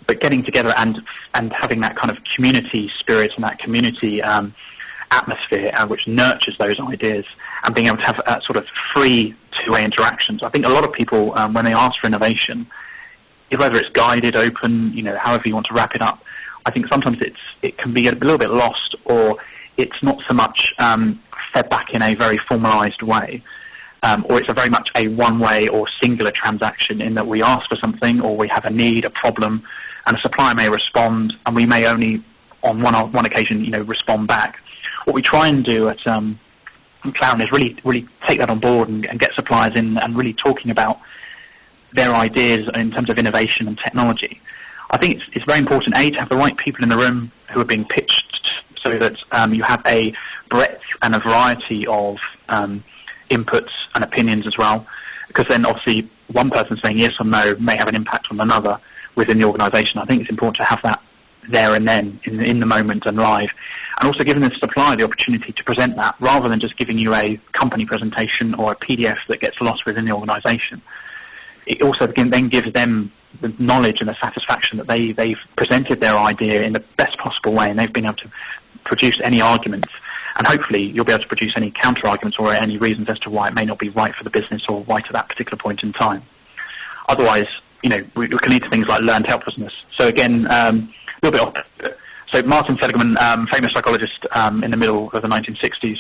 but getting together and having that kind of community spirit and that community atmosphere which nurtures those ideas, and being able to have sort of free two-way interactions. I think a lot of people, when they ask for innovation, whether it's guided, open, however you want to wrap it up, I think sometimes it can be a little bit lost, or it's not so much fed back in a very formalized way, or it's a very much a one-way or singular transaction in that we ask for something, or we have a need, a problem, and a supplier may respond, and we may only on one occasion respond back. What we try and do at McLaren is really take that on board and get suppliers in and really talking about their ideas in terms of innovation and technology. I think it's very important, A, to have the right people in the room who are being pitched so that you have a breadth and a variety of inputs and opinions as well, because then obviously one person saying yes or no may have an impact on another within the organisation. I think it's important to have that there and then, in the moment and live, and also giving the supplier the opportunity to present that rather than just giving you a company presentation or a PDF that gets lost within the organisation. It also then gives them the knowledge and the satisfaction that they've presented their idea in the best possible way, and they've been able to produce any arguments, and hopefully you'll be able to produce any counter-arguments or any reasons as to why it may not be right for the business or right at that particular point in time. Otherwise, we can lead to things like learned helplessness. So again, a little bit off. So Martin Seligman, famous psychologist in the middle of the 1960s,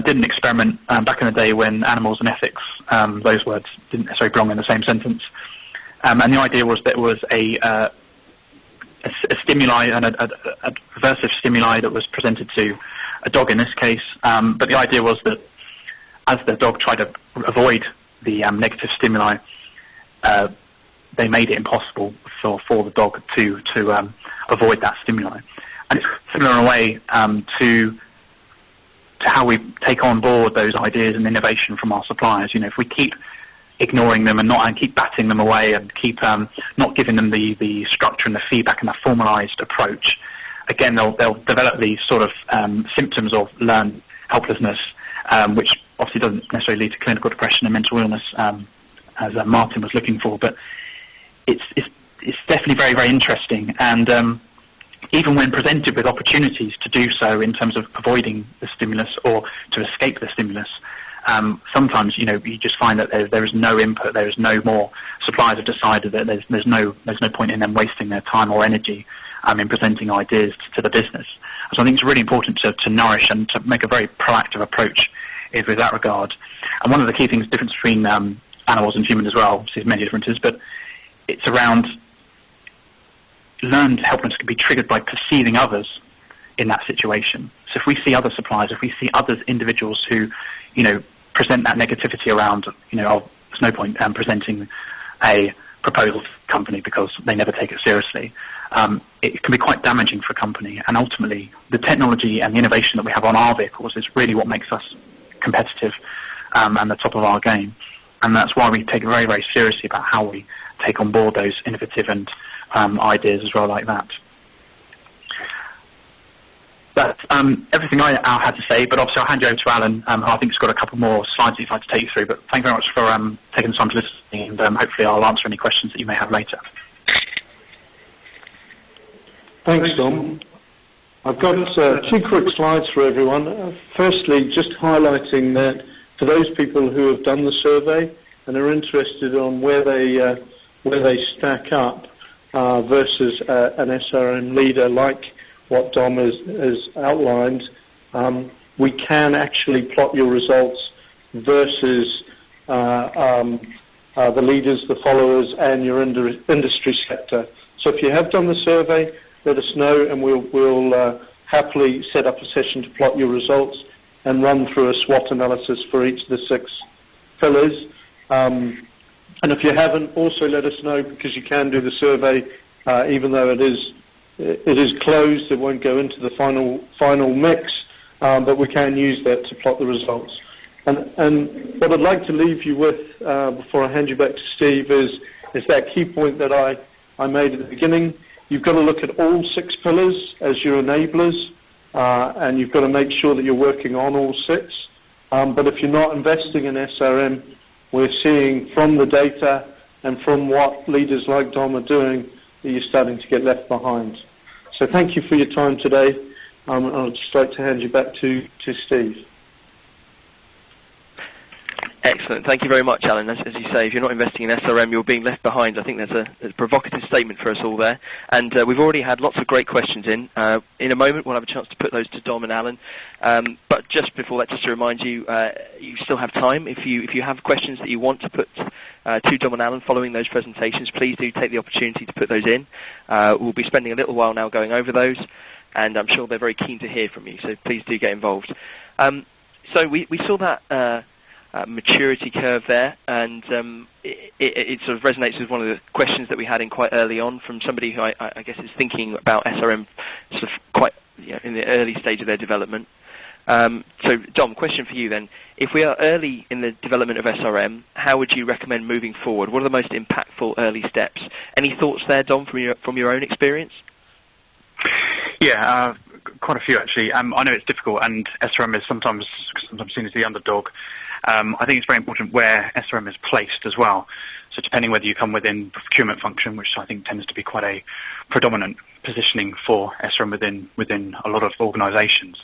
did an experiment back in the day when animals and ethics, those words didn't necessarily belong in the same sentence. And the idea was that it was a stimuli, an aversive stimuli that was presented to a dog in this case. But the idea was that as the dog tried to avoid the negative stimuli, they made it impossible for the dog to avoid that stimuli. And it's similar in a way to how we take on board those ideas and innovation from our suppliers. You know, if we keep ignoring them and keep batting them away and keep not giving them the structure and the feedback and the formalised approach, again they'll develop these sort of symptoms of learned helplessness, which obviously doesn't necessarily lead to clinical depression and mental illness, as Martin was looking for. But it's definitely very, very interesting, and even when presented with opportunities to do so in terms of avoiding the stimulus or to escape the stimulus, sometimes you just find that there is no input, there is no more. Suppliers have decided that there's no point in them wasting their time or energy in presenting ideas to the business. So I think it's really important to nourish and to make a very proactive approach with that regard. And one of the key things, difference between animals and humans as well, there's many differences, but it's around learned helplessness can be triggered by perceiving others in that situation. So if we see other suppliers, if we see other individuals who, present that negativity around, there's no point presenting a proposal to the company because they never take it seriously. It can be quite damaging for a company, and ultimately the technology and the innovation that we have on our vehicles is really what makes us competitive and the top of our game. And that's why we take it very, very seriously about how we take on board those innovative and ideas as well like that. That's everything I had to say, but obviously I'll hand you over to Alan, who I think has got a couple more slides that he'd like to take you through. But thank you very much for taking the time to listen, and hopefully I'll answer any questions that you may have later. Thanks, Dom. I've got 2 quick slides for everyone. Firstly, just highlighting that for those people who have done the survey and are interested on where they stack up versus an SRM leader like what Dom has outlined, we can actually plot your results versus the leaders, the followers, and your industry sector. So if you have done the survey, let us know, and we'll happily set up a session to plot your results and run through a SWOT analysis for each of the 6 pillars. And if you haven't, also let us know, because you can do the survey, even though it is closed. It won't go into the final mix, but we can use that to plot the results. And what I'd like to leave you with before I hand you back to Steve is that key point that I made at the beginning. You've got to look at all 6 pillars as your enablers, and you've got to make sure that you're working on all 6. But if you're not investing in SRM, we're seeing from the data and from what leaders like Dom are doing that you're starting to get left behind. So thank you for your time today. I'd just like to hand you back to Steve. Excellent. Thank you very much, Alan. As you say, if you're not investing in SRM, you're being left behind. I think there's a provocative statement for us all there. And we've already had lots of great questions in. In a moment, we'll have a chance to put those to Dom and Alan. But just before that, just to remind you, you still have time. If you have questions that you want to put to Dom and Alan following those presentations, please do take the opportunity to put those in. We'll be spending a little while now going over those, and I'm sure they're very keen to hear from you, so please do get involved. So we saw that maturity curve there, and it sort of resonates with one of the questions that we had in quite early on from somebody who I guess is thinking about SRM sort of quite in the early stage of their development. So Dom, question for you then. If we are early in the development of SRM, how would you recommend moving forward? What are the most impactful early steps? Any thoughts there, Dom, from your own experience? Yeah, quite a few actually. I know it's difficult, and SRM is sometimes seen as the underdog. I think it's very important where SRM is placed as well. So depending whether you come within procurement function, which I think tends to be quite a predominant positioning for SRM within a lot of organisations.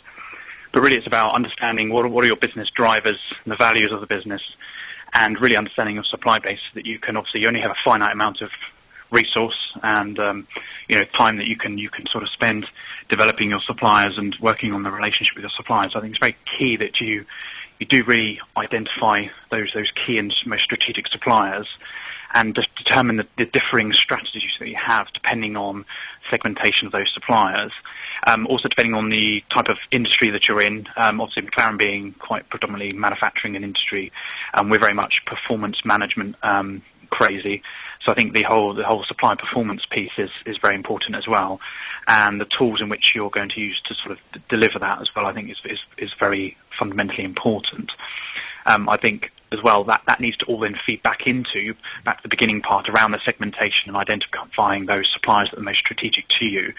But really it's about understanding what are your business drivers and the values of the business, and really understanding your supply base, that you can obviously you only have a finite amount of resource and time that you can sort of spend developing your suppliers and working on the relationship with your suppliers. I think it's very key that you do really identify those key and most strategic suppliers and just determine the differing strategies that you have depending on segmentation of those suppliers. Also depending on the type of industry that you're in. Obviously McLaren being quite predominantly manufacturing and industry, we're very much performance management crazy. So I think the whole supply performance piece is very important as well. And the tools in which you're going to use to sort of deliver that as well, I think is very fundamentally important. I think as well that needs to all then feed back to the beginning part around the segmentation and identifying those suppliers that are most strategic to you.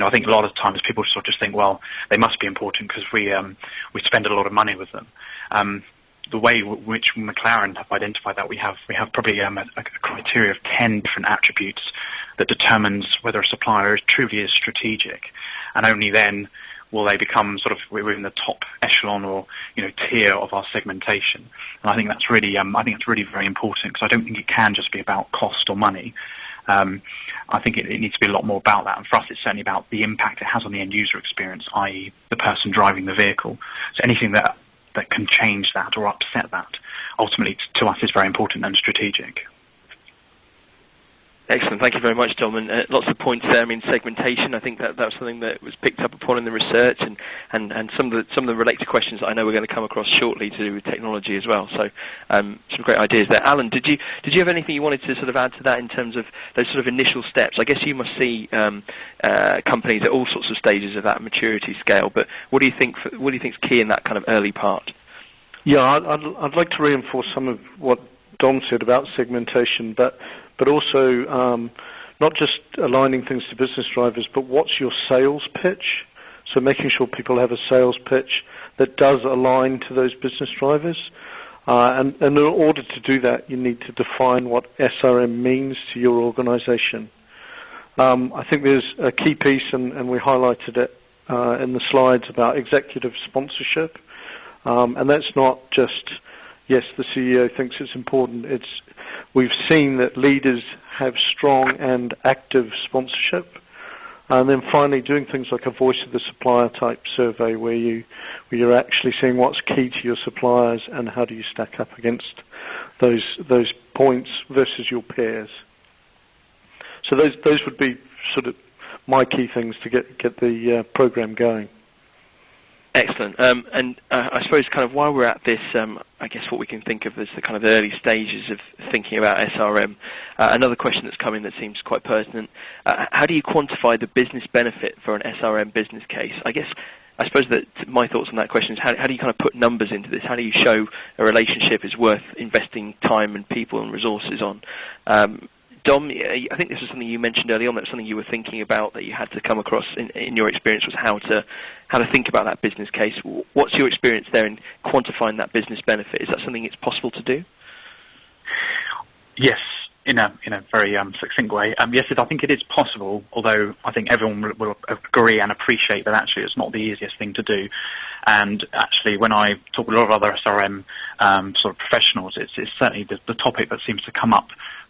I think a lot of times people sort of just think, well, they must be important because we spend a lot of money with them. The way which McLaren have identified that, we have probably a criteria of 10 different attributes that determines whether a supplier truly is strategic, and only then will they become sort of within the top echelon or tier of our segmentation. And I think that's really very important, because I don't think it can just be about cost or money. I think it needs to be a lot more about that, and for us it's certainly about the impact it has on the end user experience, i.e. the person driving the vehicle. So anything that can change that or upset that, ultimately to us is very important and strategic. Excellent. Thank you very much, Dom. And lots of points there. I mean, segmentation, I think that was something that was picked up upon in the research, and some of the related questions that I know we're going to come across shortly to do with technology as well. So some great ideas there. Alan, did you have anything you wanted to sort of add to that in terms of those sort of initial steps? I guess you must see companies at all sorts of stages of that maturity scale, but what do you think is key in that kind of early part? Yeah, I'd like to reinforce some of what Dom said about segmentation, but also not just aligning things to business drivers, but what's your sales pitch? So making sure people have a sales pitch that does align to those business drivers. And in order to do that, you need to define what SRM means to your organization. I think there's a key piece, and we highlighted it in the slides, about executive sponsorship. And that's not just, yes, the CEO thinks it's important. We've seen that leaders have strong and active sponsorship. And then finally, doing things like a voice of the supplier type survey, where you're actually seeing what's key to your suppliers and how do you stack up against those points versus your peers. So those would be sort of my key things to get the program going. Excellent. And I suppose kind of while we're at this, I guess what we can think of as the kind of early stages of thinking about SRM, another question that's come in that seems quite pertinent. How do you quantify the business benefit for an SRM business case? I suppose that my thoughts on that question is how do you kind of put numbers into this? How do you show a relationship is worth investing time and people and resources on? Dom, I think this was something you mentioned early on. That was something you were thinking about, that you had to come across in your experience, was how to think about that business case. What's your experience there in quantifying that business benefit? Is that something it's possible to do? Yes, in a very succinct way. Yes, I think it is possible, although I think everyone will agree and appreciate that actually it's not the easiest thing to do. And actually, when I talk with a lot of other SRM sort of professionals, it's certainly the topic that seems to come up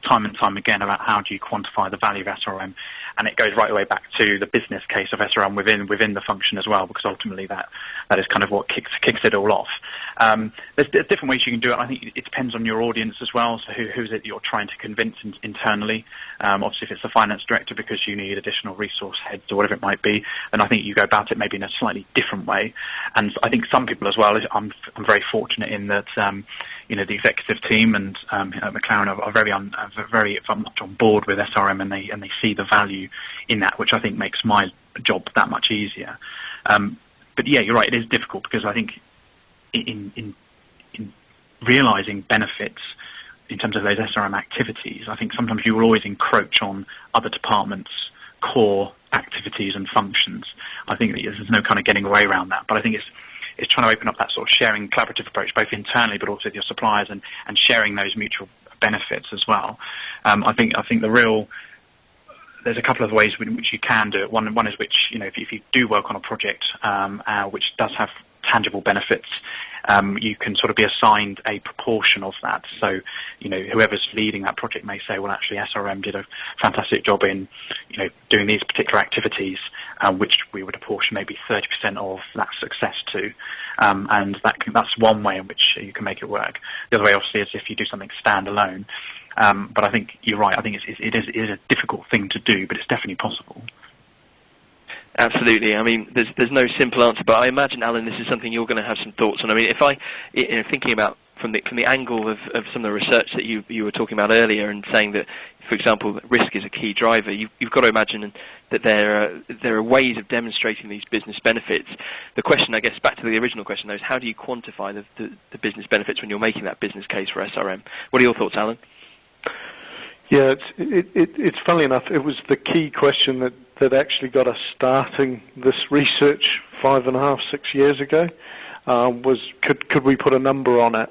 time and time again about how do you quantify the value of SRM. And it goes right the way back to the business case of SRM within the function as well, because ultimately that is kind of what kicks it all off. There's different ways you can do it. I think it depends on your audience as well. So who's it you're trying to convince internally? Obviously, if it's the finance director because you need additional resource heads or whatever it might be, then I think you go about it maybe in a slightly different way. And I think some people as well, I'm very fortunate in that the executive team and McLaren are very much on board with SRM, and they see the value in that, which I think makes my job that much easier. But yeah, you're right, it is difficult, because I think in realizing benefits in terms of those SRM activities, I think sometimes you will always encroach on other departments' core activities and functions. I think that there's no kind of getting away around that, but I think it's trying to open up that sort of sharing, collaborative approach, both internally but also with your suppliers, and sharing those mutual benefits as well. I think there's a couple of ways in which you can do it. One is which, if you do work on a project which does have tangible benefits, you can sort of be assigned a proportion of that. So, whoever's leading that project may say, well, actually, SRM did a fantastic job in, doing these particular activities, which we would apportion maybe 30% of that success to. And that's one way in which you can make it work. The other way, obviously, is if you do something standalone. But I think you're right. I think it is a difficult thing to do, but it's definitely possible. Absolutely. I mean, there's no simple answer, but I imagine, Alan, this is something you're going to have some thoughts on. I mean, thinking about from the angle of some of the research that you were talking about earlier, and saying that, for example, risk is a key driver, you've got to imagine that there are ways of demonstrating these business benefits. The question, I guess, back to the original question, though, is how do you quantify the business benefits when you're making that business case for SRM? What are your thoughts, Alan? Yeah, it's funny enough, it was the key question that actually got us starting this research 5.5, 6 years ago, was could we put a number on it?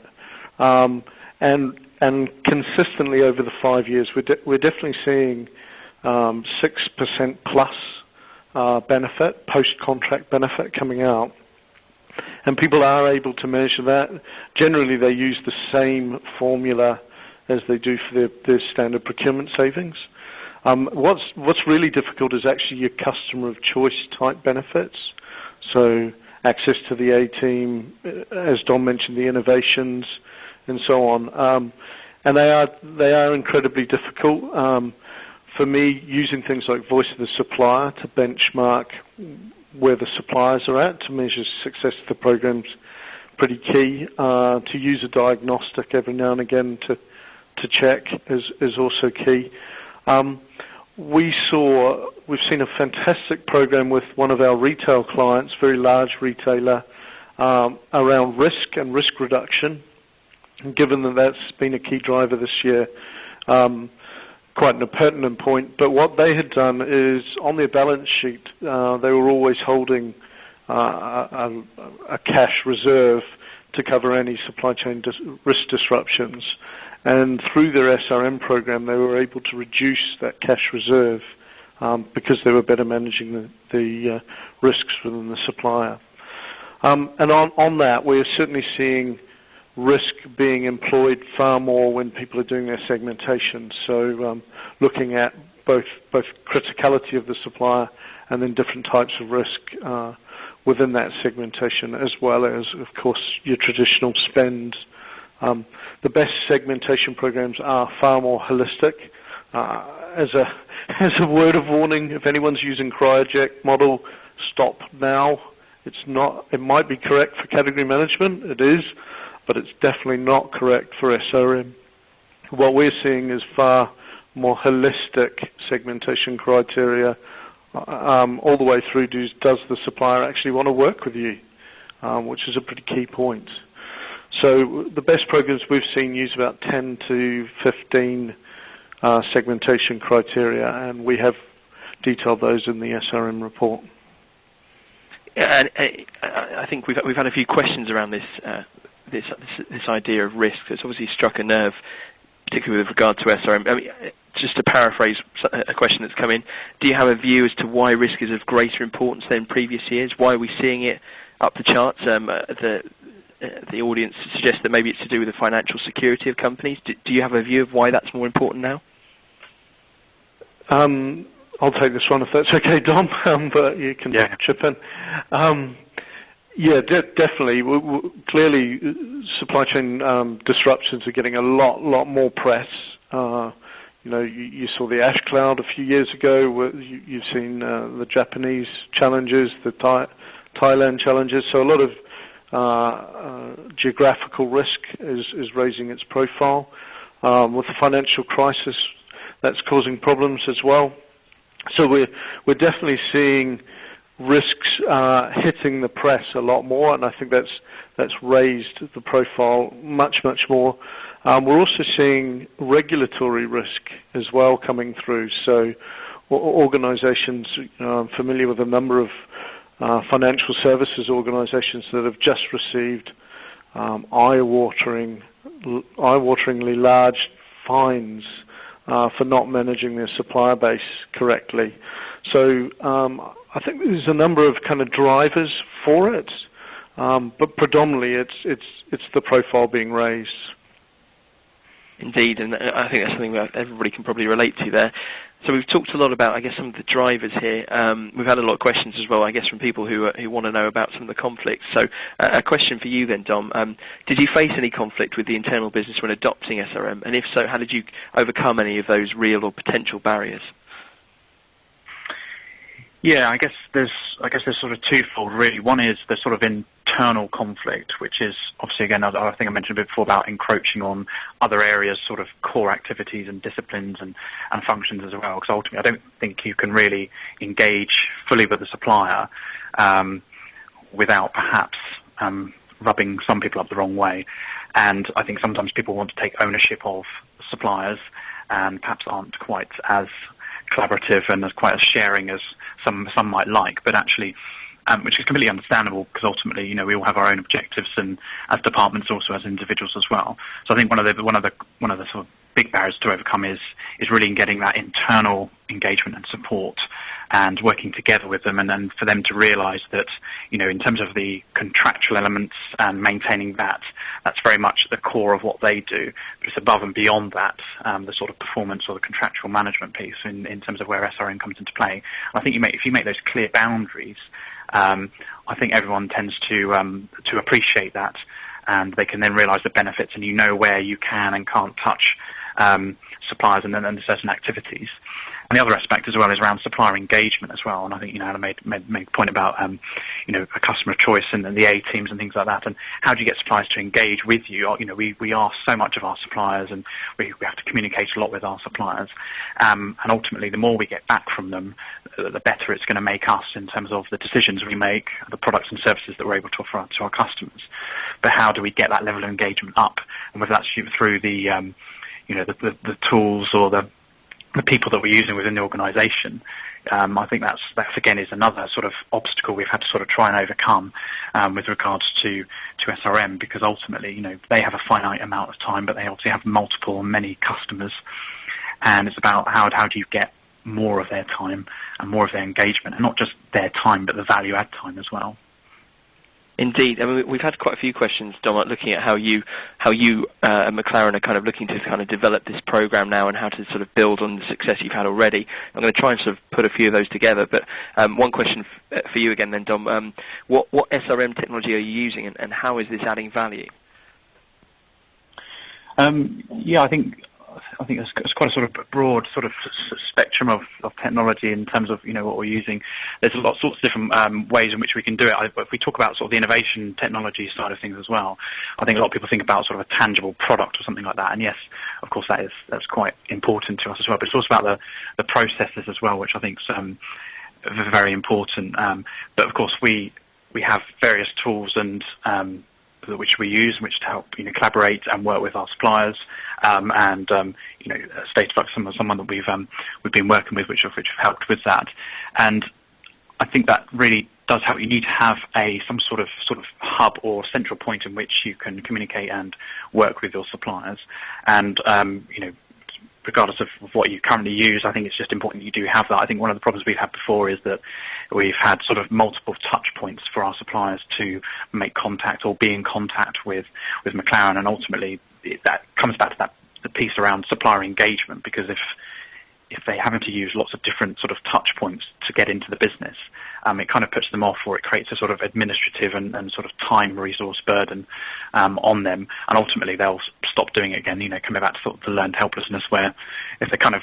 And consistently over the 5 years, we're definitely seeing 6% plus benefit, post-contract benefit coming out. And people are able to measure that. Generally, they use the same formula as they do for their standard procurement savings. What's really difficult is actually your customer of choice type benefits. So access to the A-team, as Dom mentioned, the innovations, and so on. And they are incredibly difficult. For me, using things like voice of the supplier to benchmark where the suppliers are at to measure success of the program's pretty key. To use a diagnostic every now and again to check is also key. We've seen a fantastic program with one of our retail clients, very large retailer, around risk and risk reduction. And given that that's been a key driver this year, quite an pertinent point. But what they had done is on their balance sheet, they were always holding a cash reserve to cover any supply chain risk disruptions. And through their SRM program, they were able to reduce that cash reserve because they were better managing the risks within the supplier. And on that, we're certainly seeing risk being employed far more when people are doing their segmentation. So looking at both criticality of the supplier and then different types of risk within that segmentation, as well as, of course, your traditional spend. The best segmentation programs are far more holistic. As a word of warning, if anyone's using Cryojet model, stop now. It's not. It might be correct for category management. It is, but it's definitely not correct for SRM. What we're seeing is far more holistic segmentation criteria, all the way through to does the supplier actually want to work with you, which is a pretty key point. So the best programs we've seen use about 10 to 15 segmentation criteria, and we have detailed those in the SRM report. Yeah, and I think we've had a few questions around this idea of risk. It's obviously struck a nerve, particularly with regard to SRM. I mean, just to paraphrase a question that's come in, do you have a view as to why risk is of greater importance than previous years? Why are we seeing it up the charts? The audience suggests that maybe it's to do with the financial security of companies. Do you have a view of why that's more important now? I'll take this one if that's okay, Dom, but you can chip in. Definitely. Clearly, supply chain disruptions are getting a lot more press. You saw the ash cloud a few years ago. You've seen the Japanese challenges, the Thailand challenges. So a lot of geographical risk is raising its profile. With the financial crisis, that's causing problems as well. So we're definitely seeing risks hitting the press a lot more, and I think that's raised the profile much more. We're also seeing regulatory risk as well coming through. So organizations, I'm familiar with a number of financial services organizations that have just received eye-wateringly large fines for not managing their supplier base correctly. So I think there's a number of kind of drivers for it. but predominantly it's the profile being raised. Indeed, and I think that's something that everybody can probably relate to there. So we've talked a lot about, I guess, some of the drivers here. We've had a lot of questions as well, I guess, from people who want to know about some of the conflicts. So a question for you then, Dom. Did you face any conflict with the internal business when adopting SRM? And if so, how did you overcome any of those real or potential barriers? Yeah, I guess there's sort of twofold really. One is the sort of internal conflict, which is obviously, again, I think I mentioned a bit before about encroaching on other areas, sort of core activities and disciplines and functions as well. Because ultimately, I don't think you can really engage fully with the supplier without perhaps rubbing some people up the wrong way. And I think sometimes people want to take ownership of suppliers and perhaps aren't quite as collaborative and as quite as sharing as some might like, but actually, which is completely understandable because ultimately, you know, we all have our own objectives, and as departments, also as individuals as well. So I think one of the sort of big barriers to overcome is really in getting that internal engagement and support and working together with them, and then for them to realise that, you know, in terms of the contractual elements and maintaining that, that's very much the core of what they do. But it's above and beyond that, the sort of performance or the contractual management piece in terms of where SRM comes into play. And I think if you make those clear boundaries, I think everyone tends to appreciate that, and they can then realise the benefits, and you know where you can and can't touch suppliers and then certain activities. And the other aspect as well is around supplier engagement as well. And I think, you know, Anna made a point about, you know, a customer choice and the A teams and things like that. And how do you get suppliers to engage with you? You know, we ask so much of our suppliers, and we have to communicate a lot with our suppliers. And ultimately, the more we get back from them, the better it's going to make us in terms of the decisions we make, the products and services that we're able to offer to our customers. But how do we get that level of engagement up? And whether that's through the you know, the tools or the people that we're using within the organisation, I think that's again is another sort of obstacle we've had to sort of try and overcome with regards to SRM, because ultimately, you know, they have a finite amount of time, but they obviously have multiple and many customers, and it's about how do you get more of their time and more of their engagement, and not just their time, but the value add time as well. Indeed. I mean, we've had quite a few questions, Dom, looking at how you and McLaren are kind of looking to kind of develop this program now and how to sort of build on the success you've had already. I'm going to try and sort of put a few of those together, but one question for you again then, Dom. What SRM technology are you using, and how is this adding value? Yeah, I think it's quite a sort of broad sort of spectrum of technology in terms of, you know, what we're using. There's sorts of different ways in which we can do it. If we talk about sort of the innovation technology side of things as well, I think a lot of people think about sort of a tangible product or something like that. And yes, of course, that's quite important to us as well. But it's also about the processes as well, which I think is very important. But of course, we have various tools and which we use, which to help, you know, collaborate and work with our suppliers, and you know, State of Flux, someone that we've been working with, which have helped with that. And I think that really does help. You need to have some sort of hub or central point in which you can communicate and work with your suppliers. And you know, regardless of what you currently use, I think it's just important that you do have that. I think one of the problems we've had before is that we've had sort of multiple touch points for our suppliers to make contact or be in contact with McLaren, and ultimately that comes back to the piece around supplier engagement, because if they having to use lots of different sort of touch points to get into the business, it kind of puts them off, or it creates a sort of administrative and sort of time resource burden on them, and ultimately they'll stop doing it again. You know, coming back to sort of the learned helplessness, where if they're kind of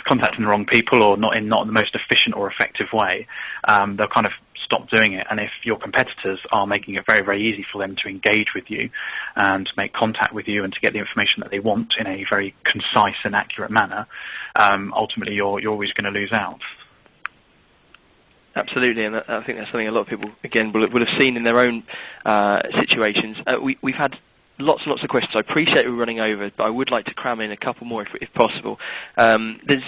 contacting the wrong people or not in the most efficient or effective way, they'll kind of stop doing it. And if your competitors are making it very, very easy for them to engage with you and to make contact with you and to get the information that they want in a very concise and accurate manner, ultimately you're always going to lose out. Absolutely, and I think that's something a lot of people, again, will have seen in their own situations. We've had lots and lots of questions. I appreciate we're running over, but I would like to cram in a couple more if possible. There's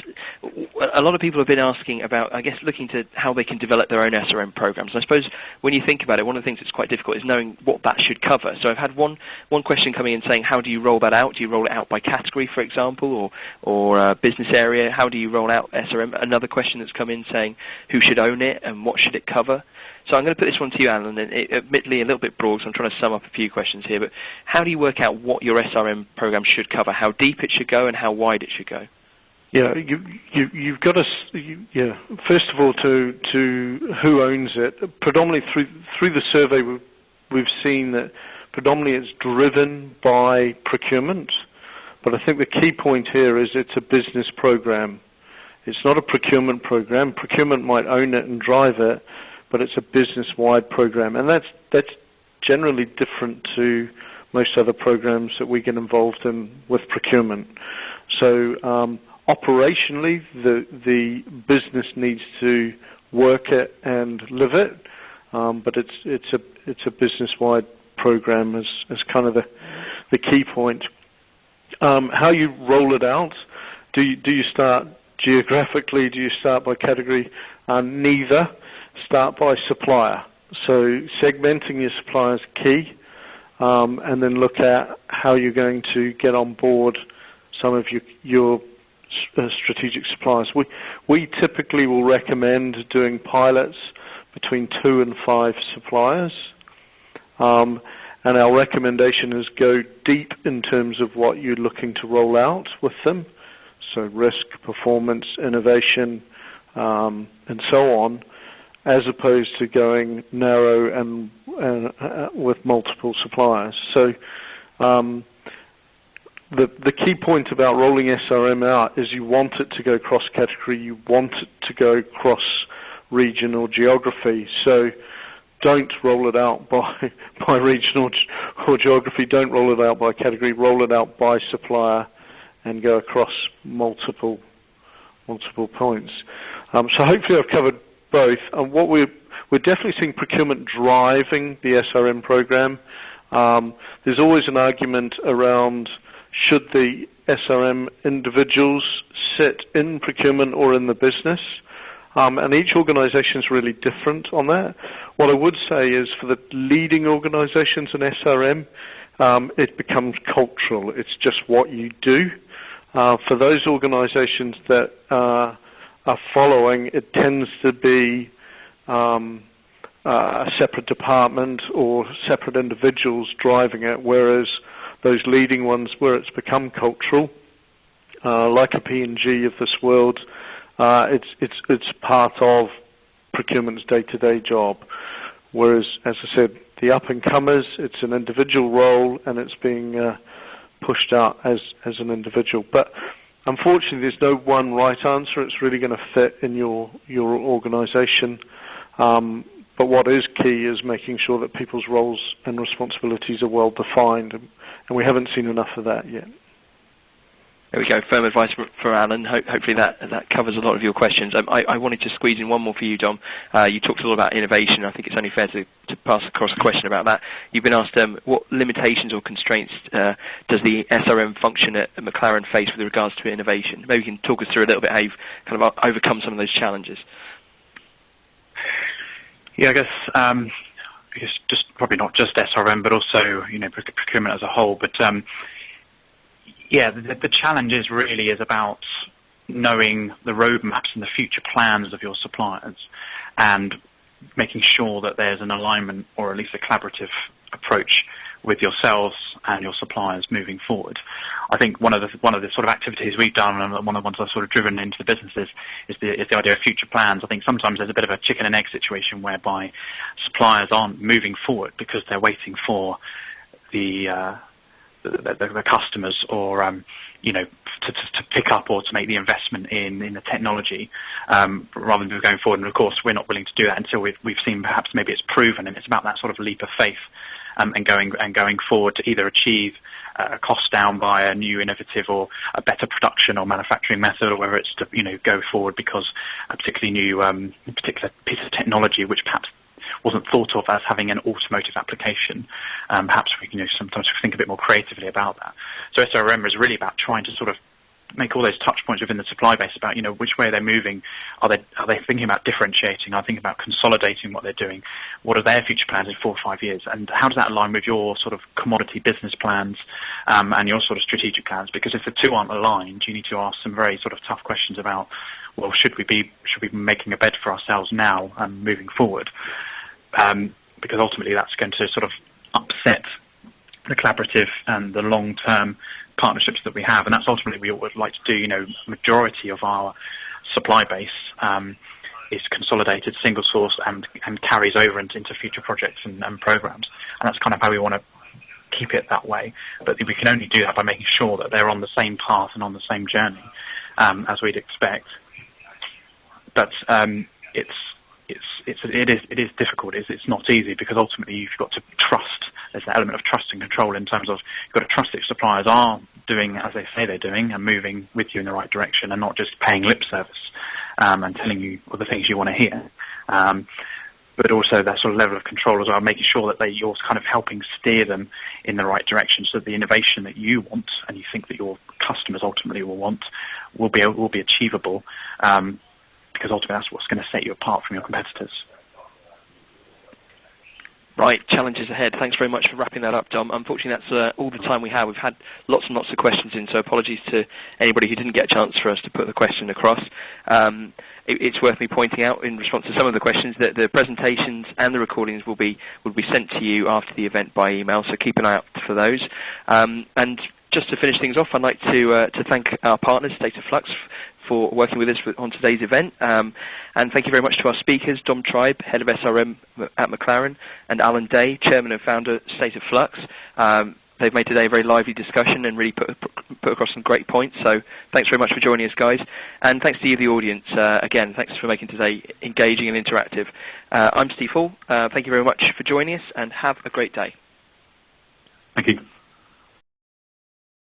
a lot of people have been asking about, I guess, looking to how they can develop their own SRM programs. And I suppose when you think about it, one of the things that's quite difficult is knowing what that should cover. So I've had one question coming in saying, how do you roll that out? Do you roll it out by category, for example, or business area? How do you roll out SRM? Another question that's come in saying, who should own it and what should it cover? So I'm going to put this one to you, Alan, and admittedly a little bit broad, so I'm trying to sum up a few questions here, but how do you work out what your SRM program should cover, how deep it should go and how wide it should go? Yeah, you've got to, first of all, to who owns it. Predominantly through the survey, we've seen that predominantly it's driven by procurement, but I think the key point here is it's a business program. It's not a procurement program. Procurement might own it and drive it, but it's a business-wide program, and that's generally different to most other programs that we get involved in with procurement. So operationally, the business needs to work it and live it, but it's a business-wide program as kind of the key point. How you roll it out? Do you start geographically? Do you start by category? Neither. Start by supplier. So segmenting your suppliers key, and then look at how you're going to get on board some of your strategic suppliers. We typically will recommend doing pilots between 2 and 5 suppliers, and our recommendation is go deep in terms of what you're looking to roll out with them. So risk, performance, innovation, and so on, as opposed to going narrow and with multiple suppliers. So the key point about rolling SRM out is you want it to go cross-category, you want it to go cross-region or geography. So don't roll it out by region or geography, don't roll it out by category, roll it out by supplier and go across multiple points. So hopefully I've covered both. And what we're definitely seeing procurement driving the SRM program. There's always an argument around should the SRM individuals sit in procurement or in the business, and each organisation is really different on that. What I would say is for the leading organisations in SRM, it becomes cultural. It's just what you do. For those organisations that are following, it tends to be a separate department or separate individuals driving it, whereas those leading ones where it's become cultural, like a P&G of this world, it's part of procurement's day-to-day job. Whereas, as I said, the up-and-comers, it's an individual role and it's being pushed out as an individual. But unfortunately, there's no one right answer. It's really going to fit in your organisation. But what is key is making sure that people's roles and responsibilities are well defined, and we haven't seen enough of that yet. There we go. Firm advice for Alan. Hopefully that covers a lot of your questions. I wanted to squeeze in one more for you, Dom. You talked a lot about innovation. I think it's only fair to pass across a question about that. You've been asked what limitations or constraints does the SRM function at McLaren face with regards to innovation? Maybe you can talk us through a little bit how you've kind of overcome some of those challenges. Yeah, I guess just probably not just SRM, but also procurement as a whole. But the challenge is about knowing the roadmaps and the future plans of your suppliers and making sure that there's an alignment or at least a collaborative approach with yourselves and your suppliers moving forward. I think one of the sort of activities we've done, and one of the ones I've sort of driven into the businesses, is the idea of future plans. I think sometimes there's a bit of a chicken and egg situation whereby suppliers aren't moving forward because they're waiting for the customers or to pick up or to make the investment in the technology rather than going forward. And of course, we're not willing to do that until we've seen perhaps maybe it's proven, and it's about that sort of leap of faith and going forward to either achieve a cost down by a new innovative or a better production or manufacturing method, or whether it's to go forward because a particular piece of technology which perhaps wasn't thought of as having an automotive application. Perhaps we can sometimes think a bit more creatively about that. So SRM is really about trying to sort of make all those touch points within the supply base about which way they're moving. Are they thinking about differentiating? Are they thinking about consolidating what they're doing? What are their future plans in 4 or 5 years? And how does that align with your sort of commodity business plans and your sort of strategic plans? Because if the two aren't aligned, you need to ask some very sort of tough questions about, well, should we be making a bed for ourselves now and moving forward? because ultimately that's going to sort of upset the collaborative and the long-term partnerships that we have, and that's ultimately what we would like to do. Majority of our supply base is consolidated, single source, and carries over into future projects and programs, and that's kind of how we want to keep it that way. But we can only do that by making sure that they're on the same path and on the same journey as we'd expect. But it is difficult. It's not easy, because ultimately you've got to trust. There's an element of trust and control in terms of you've got to trust that your suppliers are doing as they say they're doing and moving with you in the right direction, and not just paying lip service and telling you all the things you want to hear. But also that sort of level of control as well, making sure that you're kind of helping steer them in the right direction, so that the innovation that you want and you think that your customers ultimately will want will be achievable. Because ultimately that's what's going to set you apart from your competitors. Right, challenges ahead. Thanks very much for wrapping that up, Dom. Unfortunately, that's all the time we have. We've had lots and lots of questions in, so apologies to anybody who didn't get a chance for us to put the question across. It's worth me pointing out, in response to some of the questions, that the presentations and the recordings will be sent to you after the event by email, so keep an eye out for those. And just to finish things off, I'd like to thank our partners, State of Flux, for working with us on today's event. And thank you very much to our speakers, Dom Tribe, Head of SRM at McLaren, and Alan Day, Chairman and Founder, State of Flux. They've made today a very lively discussion and really put across some great points. So thanks very much for joining us, guys. And thanks to you, the audience. Again, thanks for making today engaging and interactive. I'm Steve Hall. Thank you very much for joining us, and have a great day. Thank you.